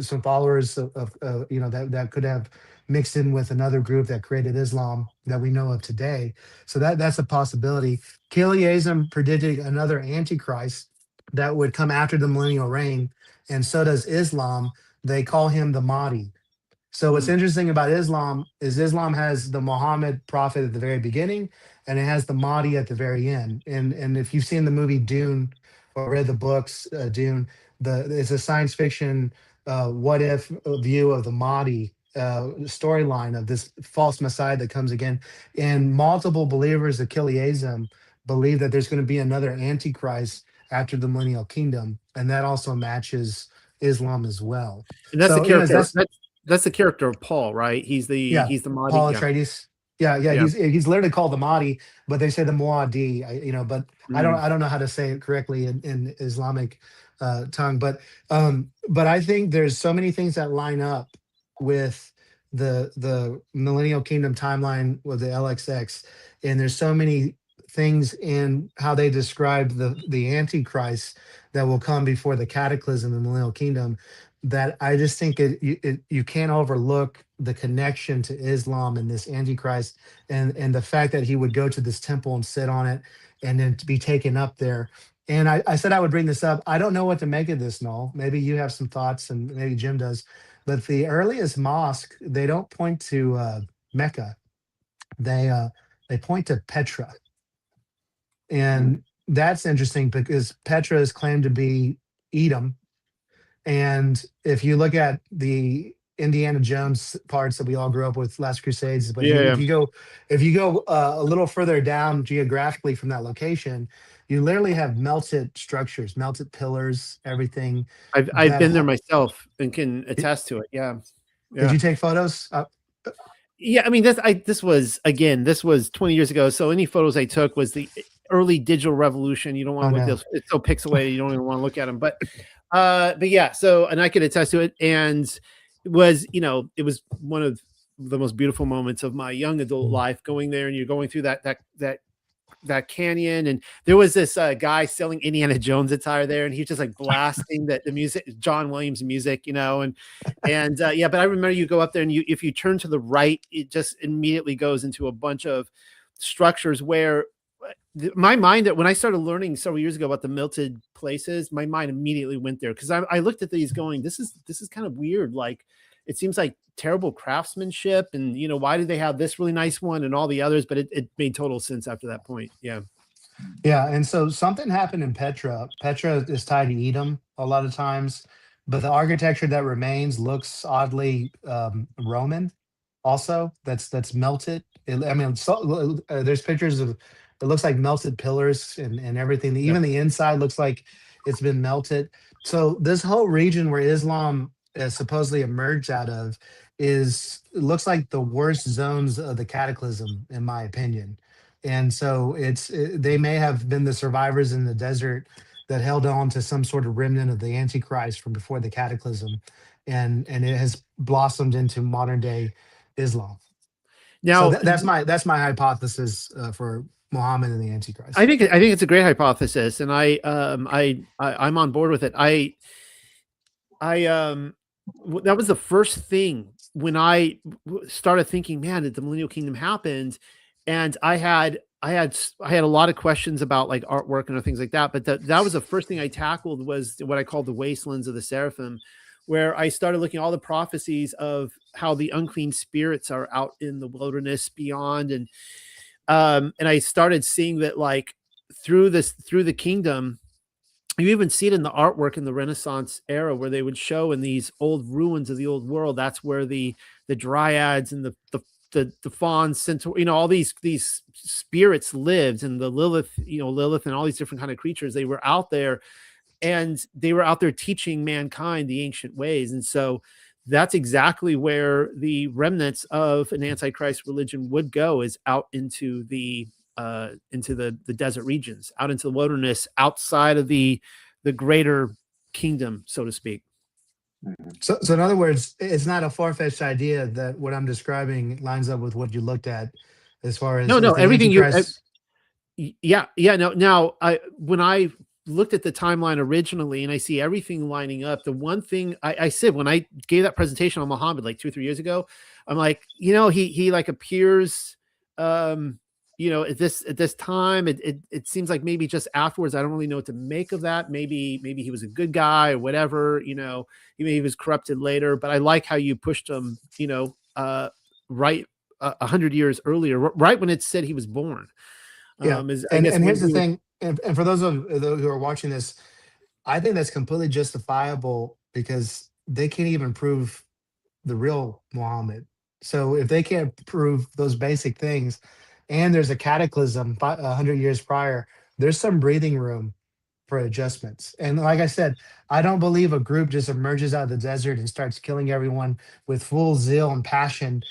some followers of that could have mixed in with another group that created Islam that we know of today. So that's a possibility. Kiliasm predicted another antichrist that would come after the millennial reign, and so does Islam. They call him the Mahdi. So what's Mm. interesting about Islam is Islam has the Muhammad prophet at the very beginning, and it has the Mahdi at the very end. And if you've seen the movie Dune or read the books Dune, it's a science fiction what if view of the Mahdi storyline of this false Messiah that comes again. And multiple believers of Kiliasm believe that there's going to be another Antichrist after the Millennial Kingdom, and that also matches Islam as well. And that's the So character. that's That's the character of Paul, right? yeah, He's the Mahdi. Paul Yeah. Atreides. Yeah, yeah, Yeah. he's literally called the Mahdi, but they say the Muaddi. But Mm. I don't know how to say it correctly in Islamic tongue. But I think there's so many things that line up with the Millennial Kingdom timeline with the LXX, and there's so many things in how they describe the Antichrist that will come before the cataclysm in the Millennial Kingdom, that I just think you can't overlook the connection to Islam and this Antichrist, and the fact that he would go to this temple and sit on it and then to be taken up there. And I said I would bring this up. I don't know what to make of this, Noel. Maybe you have some thoughts, and maybe Jim does. But the earliest mosque, they don't point to Mecca. They point to Petra, and that's interesting because Petra is claimed to be Edom. And if you look at the Indiana Jones parts that we all grew up with, Last Crusades, but Yeah. if you go a little further down geographically from that location, you literally have melted structures, melted pillars, everything. I've been there Whole, myself and can attest to it. Yeah. did Yeah. you take photos? Yeah. I mean, this was 20 years ago. So any photos I took was the early digital revolution. You don't want to look at those. It's so pixelated. You don't even want to look at them. But yeah. So, and I could attest to it. And it was one of the most beautiful moments of my young adult life, going there, and you're going through that canyon, and there was this guy selling Indiana Jones attire there, and he was just like blasting the music, John Williams music, and yeah. But I remember you go up there, and if you turn to the right, it just immediately goes into a bunch of structures where my mind, that when I started learning several years ago about the melted places, my mind immediately went there, because I looked at these going, this is kind of weird. Like, it seems like terrible craftsmanship, and why did they have this really nice one and all the others? But it made total sense after that point. Yeah. And so something happened in Petra. Petra is tied to Edom a lot of times, but the architecture that remains looks oddly Roman. Also, that's melted. There's pictures of, it looks like melted pillars and everything. Even the inside looks like it's been melted. So this whole region where Islam supposedly emerged out of looks like the worst zones of the cataclysm, in my opinion. And so they may have been the survivors in the desert that held on to some sort of remnant of the Antichrist from before the cataclysm, and it has blossomed into modern day Islam. Now, so that's my hypothesis for Muhammad and the Antichrist. I think it's a great hypothesis, and I'm on board with it. That was the first thing when I started thinking, man, did the Millennial Kingdom happened? And I had a lot of questions about like artwork and things like that. But that was the first thing I tackled, was what I called the wastelands of the seraphim, where I started looking at all the prophecies of how the unclean spirits are out in the wilderness beyond. And I started seeing that, like, through the kingdom, you even see it in the artwork in the Renaissance era, where they would show in these old ruins of the old world, that's where the dryads and the fauns, centaur, all these spirits lived, and the Lilith and all these different kind of creatures. They were out there, and they were out there teaching mankind the ancient ways. And so that's exactly where the remnants of an Antichrist religion would go, is out into the desert regions, out into the wilderness, outside of the greater kingdom, so to speak. So in other words, it's not a far-fetched idea that what I'm describing lines up with what you looked at, as far as no, everything Antichrist. Now, when I looked at the timeline originally and I see everything lining up, the one thing I said when I gave that presentation on Muhammad like 2 or 3 years ago, I'm like, he like appears, at this time. It seems like maybe just afterwards, I don't really know what to make of that. Maybe he was a good guy or whatever. He was corrupted later, but I like how you pushed him, right 100 years earlier, right when it said he was born. Yeah. I guess And when here's the thing, and for those who are watching this, I think that's completely justifiable because they can't even prove the real Muhammad. So if they can't prove those basic things, and there's a cataclysm 100 years prior, there's some breathing room for adjustments. And like I said, I don't believe a group just emerges out of the desert and starts killing everyone with full zeal and passion,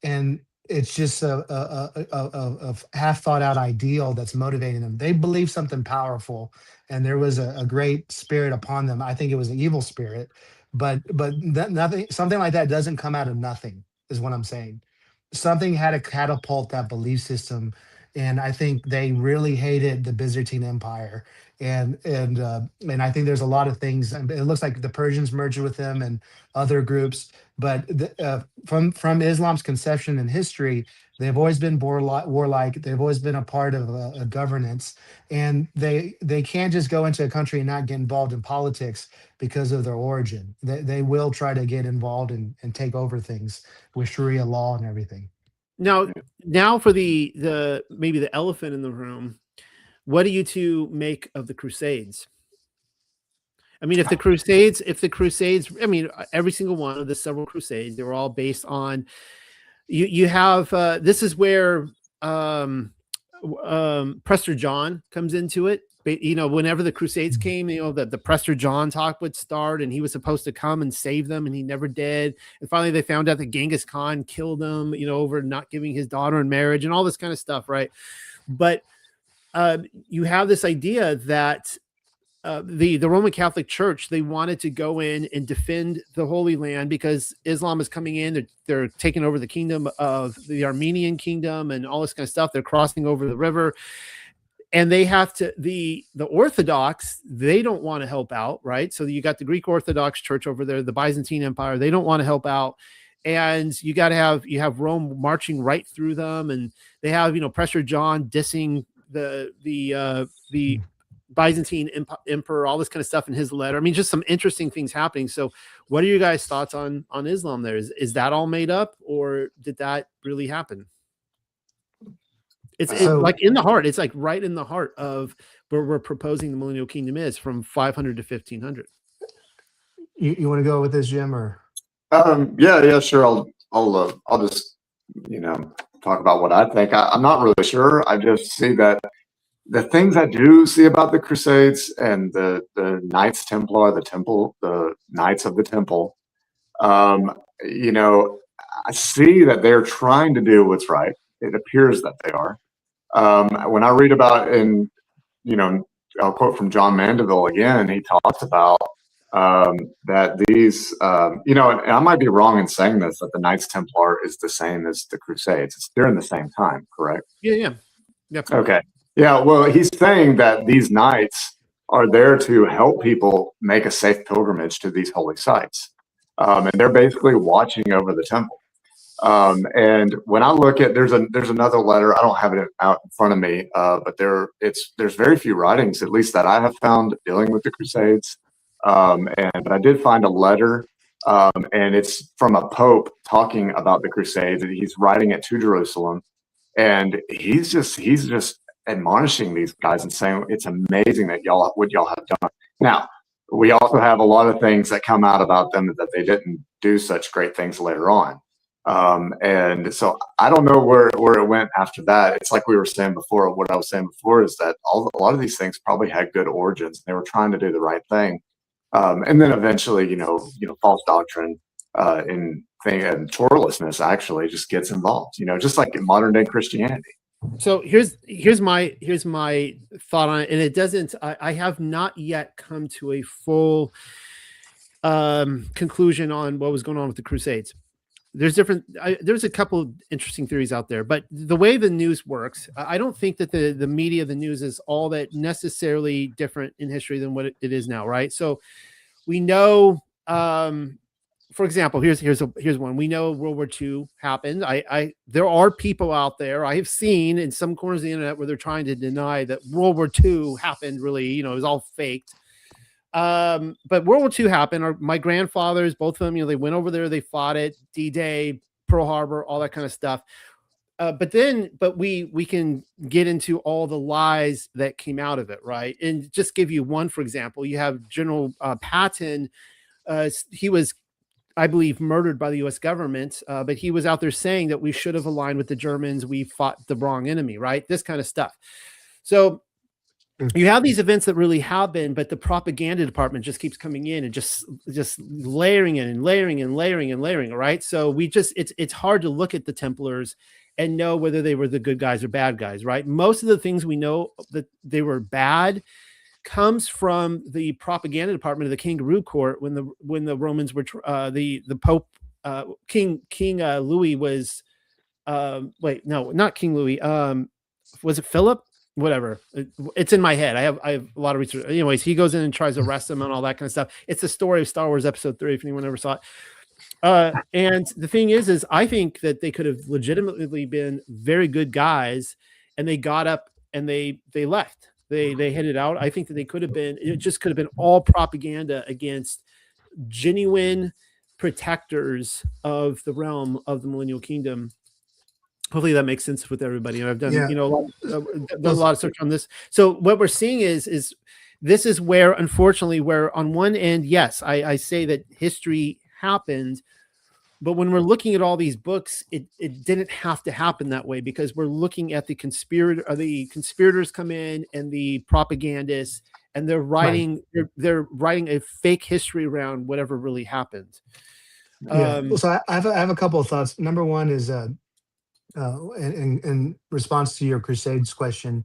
and it's just a half thought out ideal that's motivating them. They believe something powerful, and there was a great spirit upon them. I think it was an evil spirit, but nothing, something like that doesn't come out of nothing, is what I'm saying. Something had to catapult that belief system, and I think they really hated the Byzantine Empire, and I think there's a lot of things. And it looks like the Persians merged with them and other groups, but from Islam's conception and history, they've always been warlike. They've always been a part of a governance, and they can't just go into a country and not get involved in politics because of their origin. They will try to get involved and take over things with Sharia law and everything. Now for the maybe the elephant in the room, what do you two make of the Crusades? I mean, if the Crusades, I mean, every single one of the several Crusades, they were all based on, you have, this is where Prester John comes into it. Whenever the Crusades came, the Prester John talk would start, and he was supposed to come and save them, and he never did. And finally, they found out that Genghis Khan killed him, over not giving his daughter in marriage and all this kind of stuff, right? But you have this idea that the Roman Catholic Church, they wanted to go in and defend the Holy Land because Islam is coming in. They're taking over the kingdom of the Armenian kingdom and all this kind of stuff. They're crossing over the river. And they have to, the Orthodox, they don't want to help out, right? So you got the Greek Orthodox Church over there, the Byzantine Empire, they don't want to help out. And you have Rome marching right through them. And they have, Prester John dissing the Byzantine emperor, all this kind of stuff in his letter. I mean, just some interesting things happening. So what are your guys' thoughts on Islam there? Is that all made up, or did that really happen? It's like in the heart. It's like right in the heart of where we're proposing the millennial kingdom is, from 500 to 1500. You want to go with this, Jim, or? Yeah, sure. I'll just talk about what I think. I'm not really sure. I just see that the things I do see about the Crusades and the Knights Templar, the Knights of the Temple, I see that they're trying to do what's right. It appears that they are. When I read about, I'll quote from John Mandeville again, he talks about that these, and I might be wrong in saying this, that the Knights Templar is the same as the Crusades. It's during the same time, correct? Yeah. Okay. Yeah, well, he's saying that these knights are there to help people make a safe pilgrimage to these holy sites. And they're basically watching over the temple. And when I look at, there's another letter, I don't have it out in front of me, but there's very few writings, at least that I have found, dealing with the Crusades. But I did find a letter, and it's from a pope talking about the Crusades, and he's writing it to Jerusalem. And he's just admonishing these guys and saying it's amazing that what y'all have done. Now, we also have a lot of things that come out about them that they didn't do such great things later on. And so I don't know where it went after that. It's like we were saying before, what I was saying before is that a lot of these things probably had good origins. They were trying to do the right thing. And then eventually, false doctrine and churlishness actually just gets involved, just like in modern day Christianity. So here's my thought on it, and it doesn't. I have not yet come to a full conclusion on what was going on with the Crusades. there's there's a couple interesting theories out there, but the way the news works, I don't think that the media, the news is all that necessarily different in history than what it is now. Right. So we know, for example, here's one. We know World War II happened. There are people out there I have seen in some corners of the internet where they're trying to deny that World War II happened. Really, it was all faked. But World War II happened. My grandfathers, both of them, they went over there, they fought it, D-Day, Pearl Harbor, all that kind of stuff. But we can get into all the lies that came out of it, right? And just give you one, for example, you have General Patton. He was, I believe, murdered by the U.S. government, but he was out there saying that we should have aligned with the Germans. We fought the wrong enemy, right? This kind of stuff. So you have these events that really happen, but the propaganda department just keeps coming in and just layering in and layering and layering and layering. Right. So it's hard to look at the Templars and know whether they were the good guys or bad guys. Right. Most of the things we know that they were bad comes from the propaganda department of the Kangaroo Court when the Romans were the Pope King Louis was wait, no, not King Louis. Was it Philip? Whatever. It's in my head. I have a lot of research. Anyways, he goes in and tries to arrest him and all that kind of stuff. It's the story of Star Wars Episode 3, if anyone ever saw it. And the thing is I think that they could have legitimately been very good guys, and they got up and they left. They headed out. I think that they could have been, it just could have been all propaganda against genuine protectors of the realm of the Millennial Kingdom. Hopefully that makes sense with everybody. And I've done, a lot of search on this. So what we're seeing is this is where, unfortunately, where on one end, yes, I say that history happened, but when we're looking at all these books, it didn't have to happen that way, because we're looking at the conspirators come in and the propagandists, and they're writing, right. they're writing a fake history around whatever really happened. So I have a couple of thoughts. Number one is, in response to your Crusades question,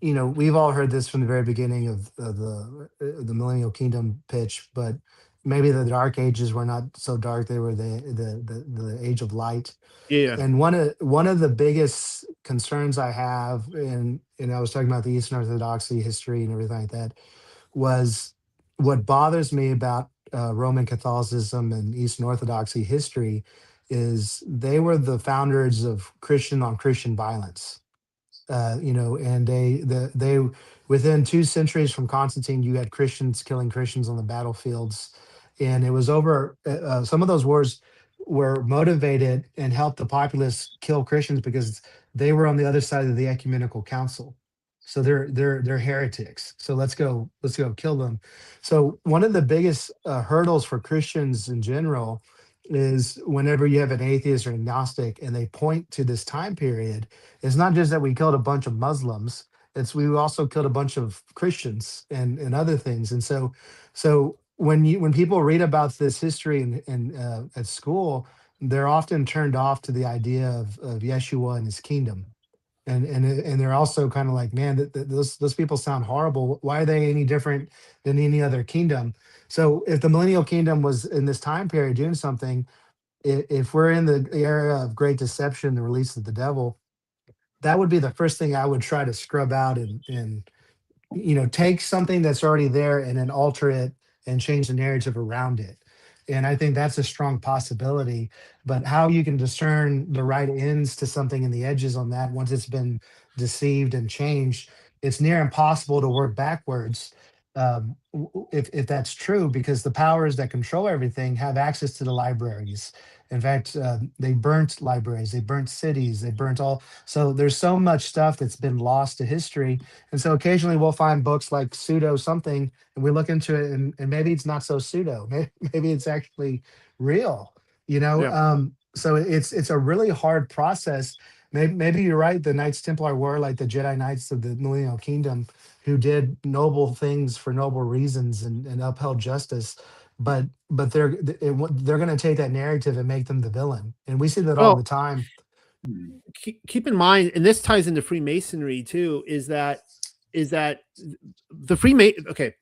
we've all heard this from the very beginning of the Millennial Kingdom pitch, but maybe the Dark Ages were not so dark; they were the Age of Light. Yeah. And one of the biggest concerns I have, and I was talking about the Eastern Orthodoxy history and everything like that, was what bothers me about Roman Catholicism and Eastern Orthodoxy history is they were the founders of Christian on Christian violence. And they within 2 centuries from Constantine, you had Christians killing Christians on the battlefields, and it was over. Some of those wars were motivated and helped the populace kill Christians because they were on the other side of the ecumenical council. So they're heretics. So let's go kill them. So one of the biggest hurdles for Christians in general is whenever you have an atheist or agnostic and they point to this time period, it's not just that we killed a bunch of Muslims, it's we also killed a bunch of Christians and other things. And so when people read about this history in at school, they're often turned off to the idea of Yeshua and his kingdom. And they're also kind of like, man, those people sound horrible. Why are they any different than any other kingdom? So if the Millennial Kingdom was in this time period doing something, if we're in the era of great deception, the release of the devil, that would be the first thing I would try to scrub out and take something that's already there and then alter it and change the narrative around it. And I think that's a strong possibility. But how you can discern the right ends to something and the edges on that once it's been deceived and changed, it's near impossible to work backwards, if that's true, because the powers that control everything have access to the libraries. In fact, they burnt libraries, they burnt cities, they burnt all. So there's so much stuff that's been lost to history. And so occasionally we'll find books like pseudo something, and we look into it, and maybe it's not so pseudo. Maybe it's actually real. Yeah. So it's a really hard process. Maybe you're right. The Knights Templar were like the Jedi Knights of the Millennial Kingdom, who did noble things for noble reasons and upheld justice. But they're going to take that narrative and make them the villain, and we see that all the time. Keep in mind, and this ties into Freemasonry too, is that the Freemason. Okay,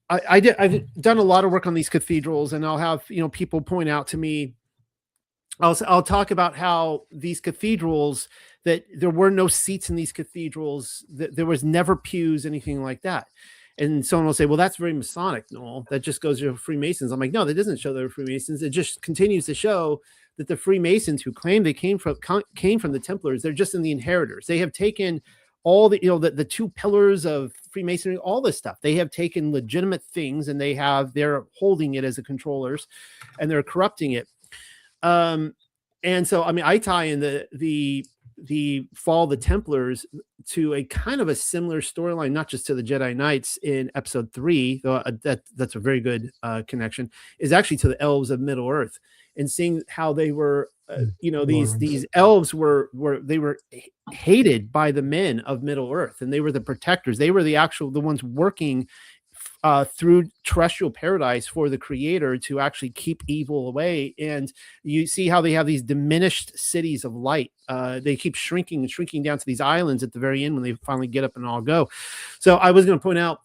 I've done a lot of work on these cathedrals, and I'll have people point out to me I'll talk about how these cathedrals, that there were no seats in these cathedrals, that there was never pews, anything like that. And someone will say, well, that's very Masonic. No, that just goes to Freemasons. I'm like, no, that doesn't show they're Freemasons. It just continues to show that the Freemasons, who claim they came from the Templars, they're just in the inheritors. They have taken all the, the two pillars of Freemasonry, all this stuff. They have taken legitimate things and they're holding it as the controllers, and they're corrupting it. And so, I mean, I tie in the fall of the Templars to a kind of a similar storyline, not just to the Jedi Knights in episode 3, though that's a very good connection, is actually to the elves of Middle Earth, and seeing how they were, these elves were hated by the men of Middle Earth, and they were the protectors. They were the ones working through terrestrial paradise for the Creator to actually keep evil away. And you see how they have these diminished cities of light. They keep shrinking and shrinking down to these islands at the very end when they finally get up and all go. So I was going to point out,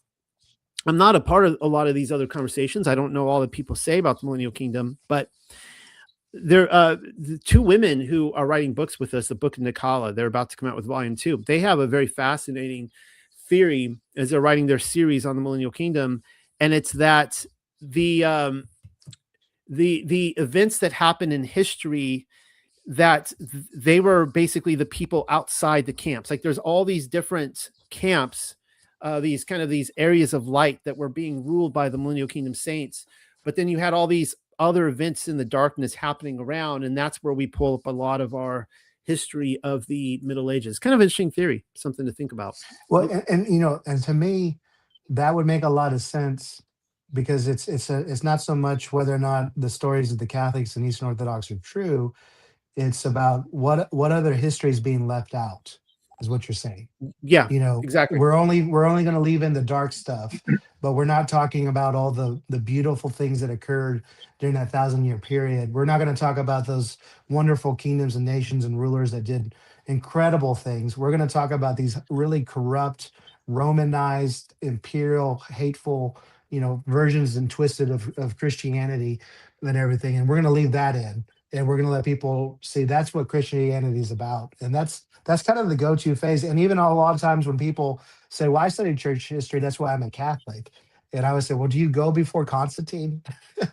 I'm not a part of a lot of these other conversations. I don't know all that people say about the Millennial Kingdom, but there the two women who are writing books with us, the Book of Nikala, they're about to come out with volume 2. They have a very fascinating theory as they're writing their series on the Millennial Kingdom, and it's that the events that happen in history, that they were basically the people outside the camps. Like there's all these different camps, these areas of light that were being ruled by the Millennial Kingdom saints, but then you had all these other events in the darkness happening around, and that's where we pull up a lot of our history of the Middle Ages. Kind of interesting theory, something to think about. Well, and to me, that would make a lot of sense, because it's not so much whether or not the stories of the Catholics and Eastern Orthodox are true. It's about what other history is being left out, is what you're saying. Yeah, exactly. We're only going to leave in the dark stuff, but we're not talking about all the beautiful things that occurred during that 1,000-year period. We're not going to talk about those wonderful kingdoms and nations and rulers that did incredible things. We're going to talk about these really corrupt, Romanized, imperial, hateful, versions and twisted of Christianity and everything. And we're going to leave that in, and we're going to let people see that's what Christianity is about. And that's kind of the go-to phase. And even a lot of times when people say, well, I studied church history, that's why I'm a Catholic. And I would say, well, do you go before Constantine?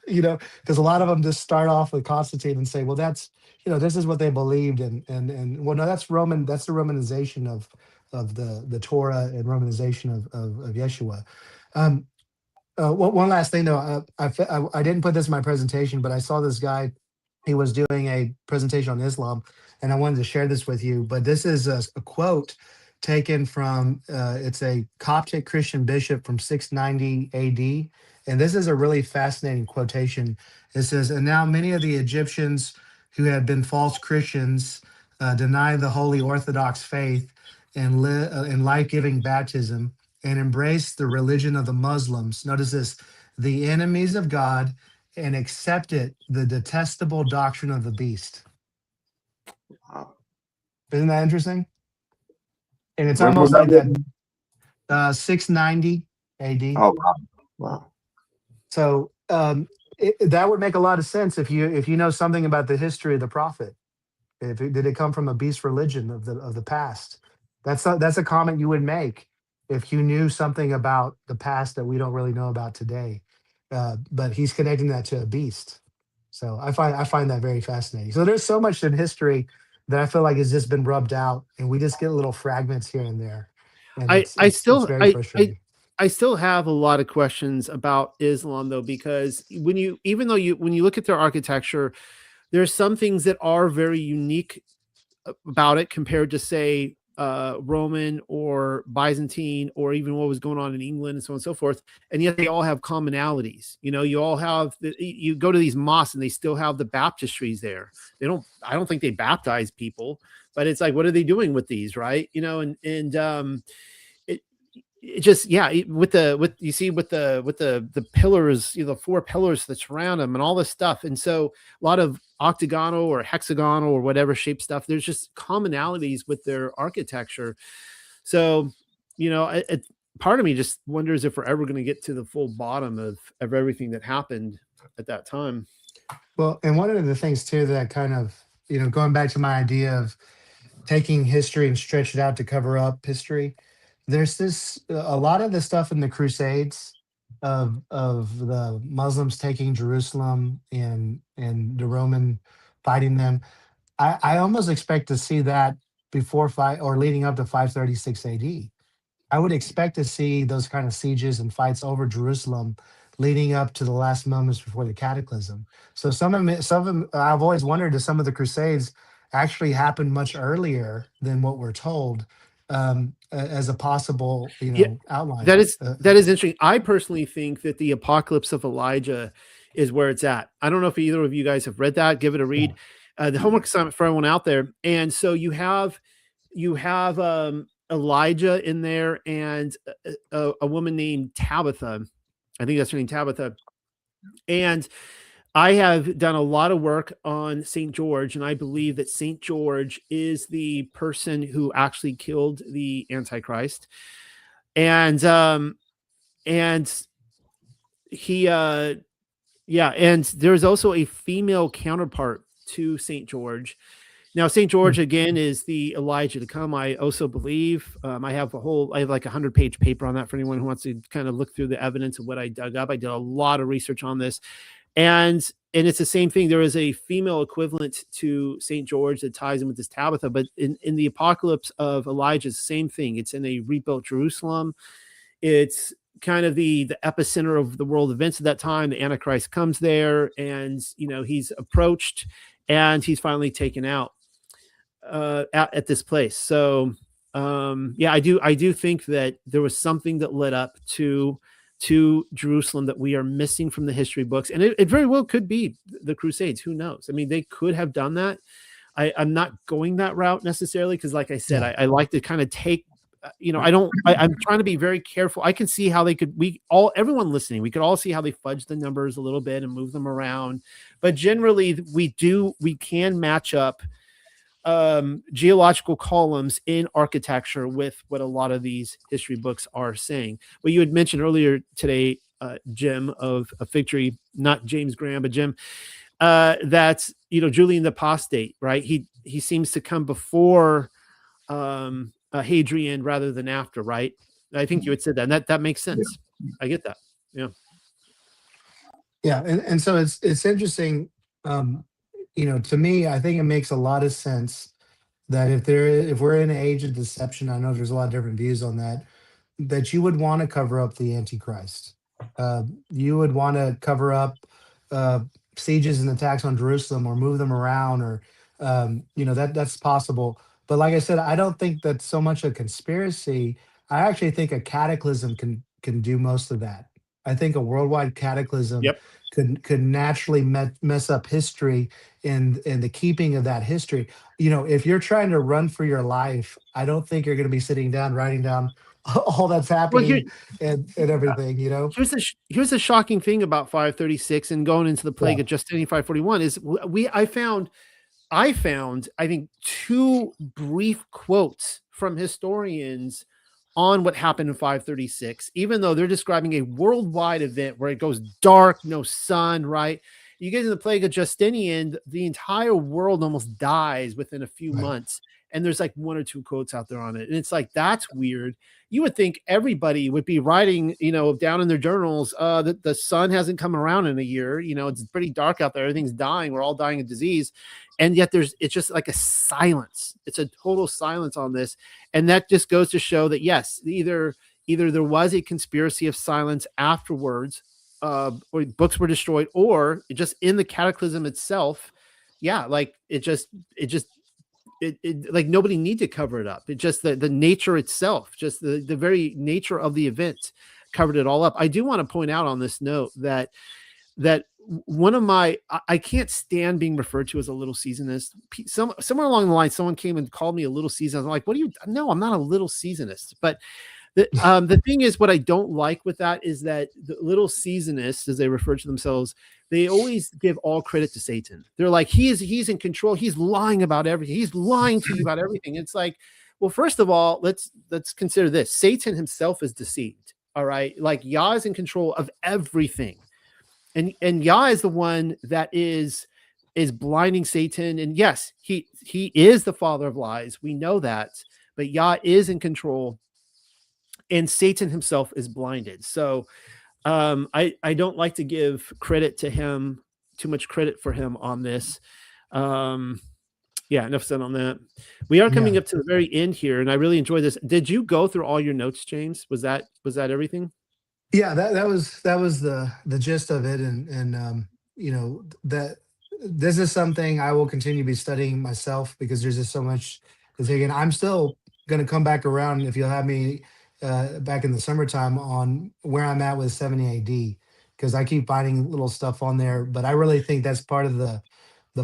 Because a lot of them just start off with Constantine and say, well, that's, this is what they believed. And well, no, that's Roman. That's the Romanization of the Torah, and Romanization of Yeshua. One last thing though, I didn't put this in my presentation, but I saw this guy. He was doing a presentation on Islam, and I wanted to share this with you. But this is a quote taken from, it's a Coptic Christian bishop from 690 AD. And this is a really fascinating quotation. It says, and now many of the Egyptians who had been false Christians deny the Holy Orthodox faith and in life-giving baptism, and embrace the religion of the Muslims. Notice this, the enemies of God, and accepted the detestable doctrine of the beast. Wow. Isn't that interesting? And it's When was almost like that, written? 690 AD. Oh, wow. Wow. So that would make a lot of sense if you know something about the history of the prophet. Did it come from a beast religion of the past? That's a comment you would make if you knew something about the past that we don't really know about today. But he's connecting that to a beast. So I find that very fascinating. So there's so much in history that I feel like has just been rubbed out, and we just get little fragments here and there. And it's very frustrating. I still have a lot of questions about Islam though, because when you look at their architecture, there's some things that are very unique about it compared to, say, Roman or Byzantine, or even what was going on in England and so on and so forth. And yet they all have commonalities. You all have you go to these mosques and they still have the baptistries there. I don't think they baptize people, but it's like, what are they doing with these? Right. It just, yeah, with the pillars, the 4 pillars that surround them and all this stuff. And so a lot of octagonal or hexagonal or whatever shape stuff, there's just commonalities with their architecture. So, part of me just wonders if we're ever going to get to the full bottom of everything that happened at that time. Well, and one of the things too that kind of, going back to my idea of taking history and stretch it out to cover up history, there's this a lot of the stuff in the Crusades of the Muslims taking Jerusalem and the Roman fighting them. I almost expect to see that before five or leading up to 536 AD. I would expect to see those kind of sieges and fights over Jerusalem leading up to the last moments before the cataclysm. So some of them, I've always wondered if some of the Crusades actually happened much earlier than what we're told, as a possible, Yeah, outline. that is interesting. I personally think that the apocalypse of Elijah is where it's at. I don't know if either of you guys have read that. Give it a Yeah. read. The homework assignment for everyone out there. And so you have Elijah in there and a woman named Tabitha. I think that's her name, Tabitha. And I have done a lot of work on St. George, and I believe that St. George is the person who actually killed the Antichrist. And he yeah, and there's also a female counterpart to St. George. Now, St. George again is the Elijah to come. I also believe I have like 100-page paper on that for anyone who wants to kind of look through the evidence of what I dug up. I did a lot of research on this, and it's the same thing. There is a female equivalent to St. George that ties in with this Tabitha, but in the apocalypse of Elijah, it's the same thing. It's in a rebuilt Jerusalem. It's kind of the epicenter of the world events at that time. The Antichrist comes there, and he's approached, and he's finally taken out at this place. So yeah, I do think that there was something that led up to Jerusalem that we are missing from the history books, and it very well could be the Crusades. Who knows? I mean, they could have done that. I'm not going that route necessarily because, like I said, Yeah. I like to kind of take. I'm trying to be very careful. I can see how everyone listening, we could all see how they fudge the numbers a little bit and move them around. But generally we can match up geological columns in architecture with what a lot of these history books are saying. Well, you had mentioned earlier today, Jim, of a fig tree, not James Graham, but Jim, that's, Julian the Apostate, right? He seems to come before Hadrian rather than after, right? I think you had said that, and that makes sense. Yeah. I get that. Yeah. Yeah. And so it's interesting. To me, I think it makes a lot of sense that if we're in an age of deception, I know there's a lot of different views on that you would want to cover up the Antichrist. You would want to cover up sieges and attacks on Jerusalem or move them around, or that's possible. But like I said, I don't think that's so much a conspiracy. I actually think a cataclysm can do most of that. I think a worldwide cataclysm Yep. could naturally mess up history and the keeping of that history. If you're trying to run for your life, I don't think you're going to be sitting down writing down all that's happening and everything. Here's the shocking thing about 536 and going into the plague of Justinian 541 is I found, I think, 2 brief quotes from historians on what happened in 536, even though they're describing a worldwide event where it goes dark, no sun, right? You get in the plague of Justinian, the entire world almost dies within a few months. And there's like 1 or 2 quotes out there on it. And it's like, that's weird. You would think everybody would be writing, down in their journals, that the sun hasn't come around in a year. It's pretty dark out there. Everything's dying. We're all dying of disease. And yet it's just like a silence. It's a total silence on this. And that just goes to show that, yes, either there was a conspiracy of silence afterwards, or books were destroyed, or just in the cataclysm itself. Yeah. Like it like nobody need to cover it up. It just the nature itself, just the very nature of the event covered it all up. I do want to point out on this note that one of I can't stand being referred to as a little seasonist. Somewhere along the line, someone came and called me a little seasonist. I'm like, no, I'm not a little seasonist. But the thing is, what I don't like with that is that the little seasonists, as they refer to themselves, they always give all credit to Satan. They're like, he's in control. He's lying about everything. He's lying to you about everything. It's like, well, first of all, let's consider this. Satan himself is deceived. All right. Like Yah is in control of everything. and Yah is the one that is blinding Satan. And yes, he is the father of lies. We know that, but Yah is in control, and Satan himself is blinded. So I don't like to give credit to him, too much credit for him on this. Yeah, enough said on that. We are coming up to the very end here, and I really enjoyed this. Did you go through all your notes, James? Was that everything? Yeah, that was the gist of it, and you know, that this is something I will continue to be studying myself, because there's just so much to take in. I'm still going to come back around, if you'll have me back in the summertime, on where I'm at with 70 AD, because I keep finding little stuff on there, but I really think that's part of the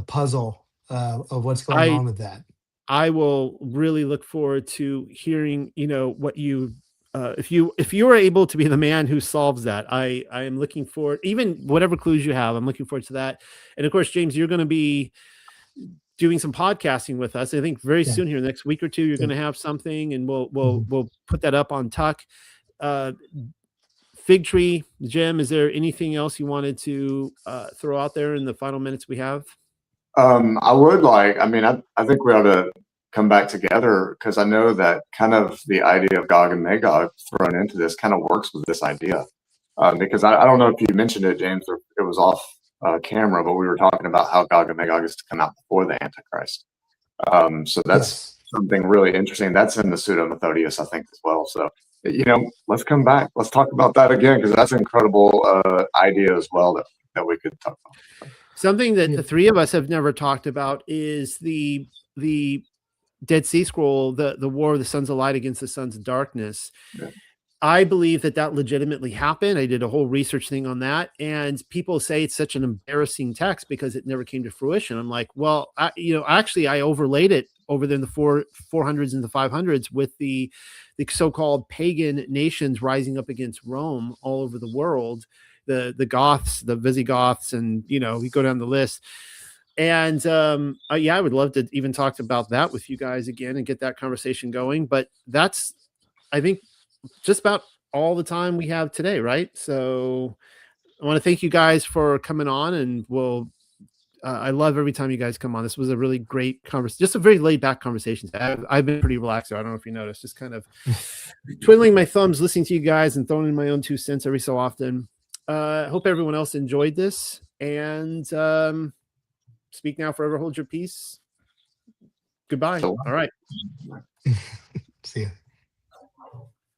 puzzle of what's going on with that. I will really look forward to hearing, what you, if you are able to be the man who solves that. I am looking forward, even whatever clues you have, I'm looking forward to that. And of course, James, you're going to be doing some podcasting with us. I think very soon here, next week or two, you're going to have something, and we'll put that up on Tuck. Fig Tree, Jim, is there anything else you wanted to throw out there in the final minutes we have? I would like, I think we ought to come back together, because I know that kind of the idea of Gog and Magog thrown into this kind of works with this idea. Because I don't know if you mentioned it, James, or it was off camera, but we were talking about how Gog and Magog is to come out before the Antichrist. So that's something really interesting. That's in the Pseudo-Methodius, I think, as well. So, let's come back. Let's talk about that again, because that's an incredible idea as well that we could talk about. Something that the three of us have never talked about is the Dead Sea Scroll, the war of the sons of light against the sons of darkness. Yeah. I believe that legitimately happened. I did a whole research thing on that, and people say it's such an embarrassing text because it never came to fruition. I'm like, well, actually I overlaid it over in the 400s and the 500s with the so-called pagan nations rising up against Rome all over the world. The Goths, the Visigoths, and we go down the list. And I would love to even talk about that with you guys again and get that conversation going. But that's, I think, just about all the time we have today, right? So I want to thank you guys for coming on, and I love every time you guys come on. This was a really great conversation, just a very laid back conversation. I've been pretty relaxed. I don't know if you noticed, just kind of twiddling my thumbs, listening to you guys and throwing in my own 2 cents every so often. Hope everyone else enjoyed this, and speak now, forever hold your peace. Goodbye. All right. See ya.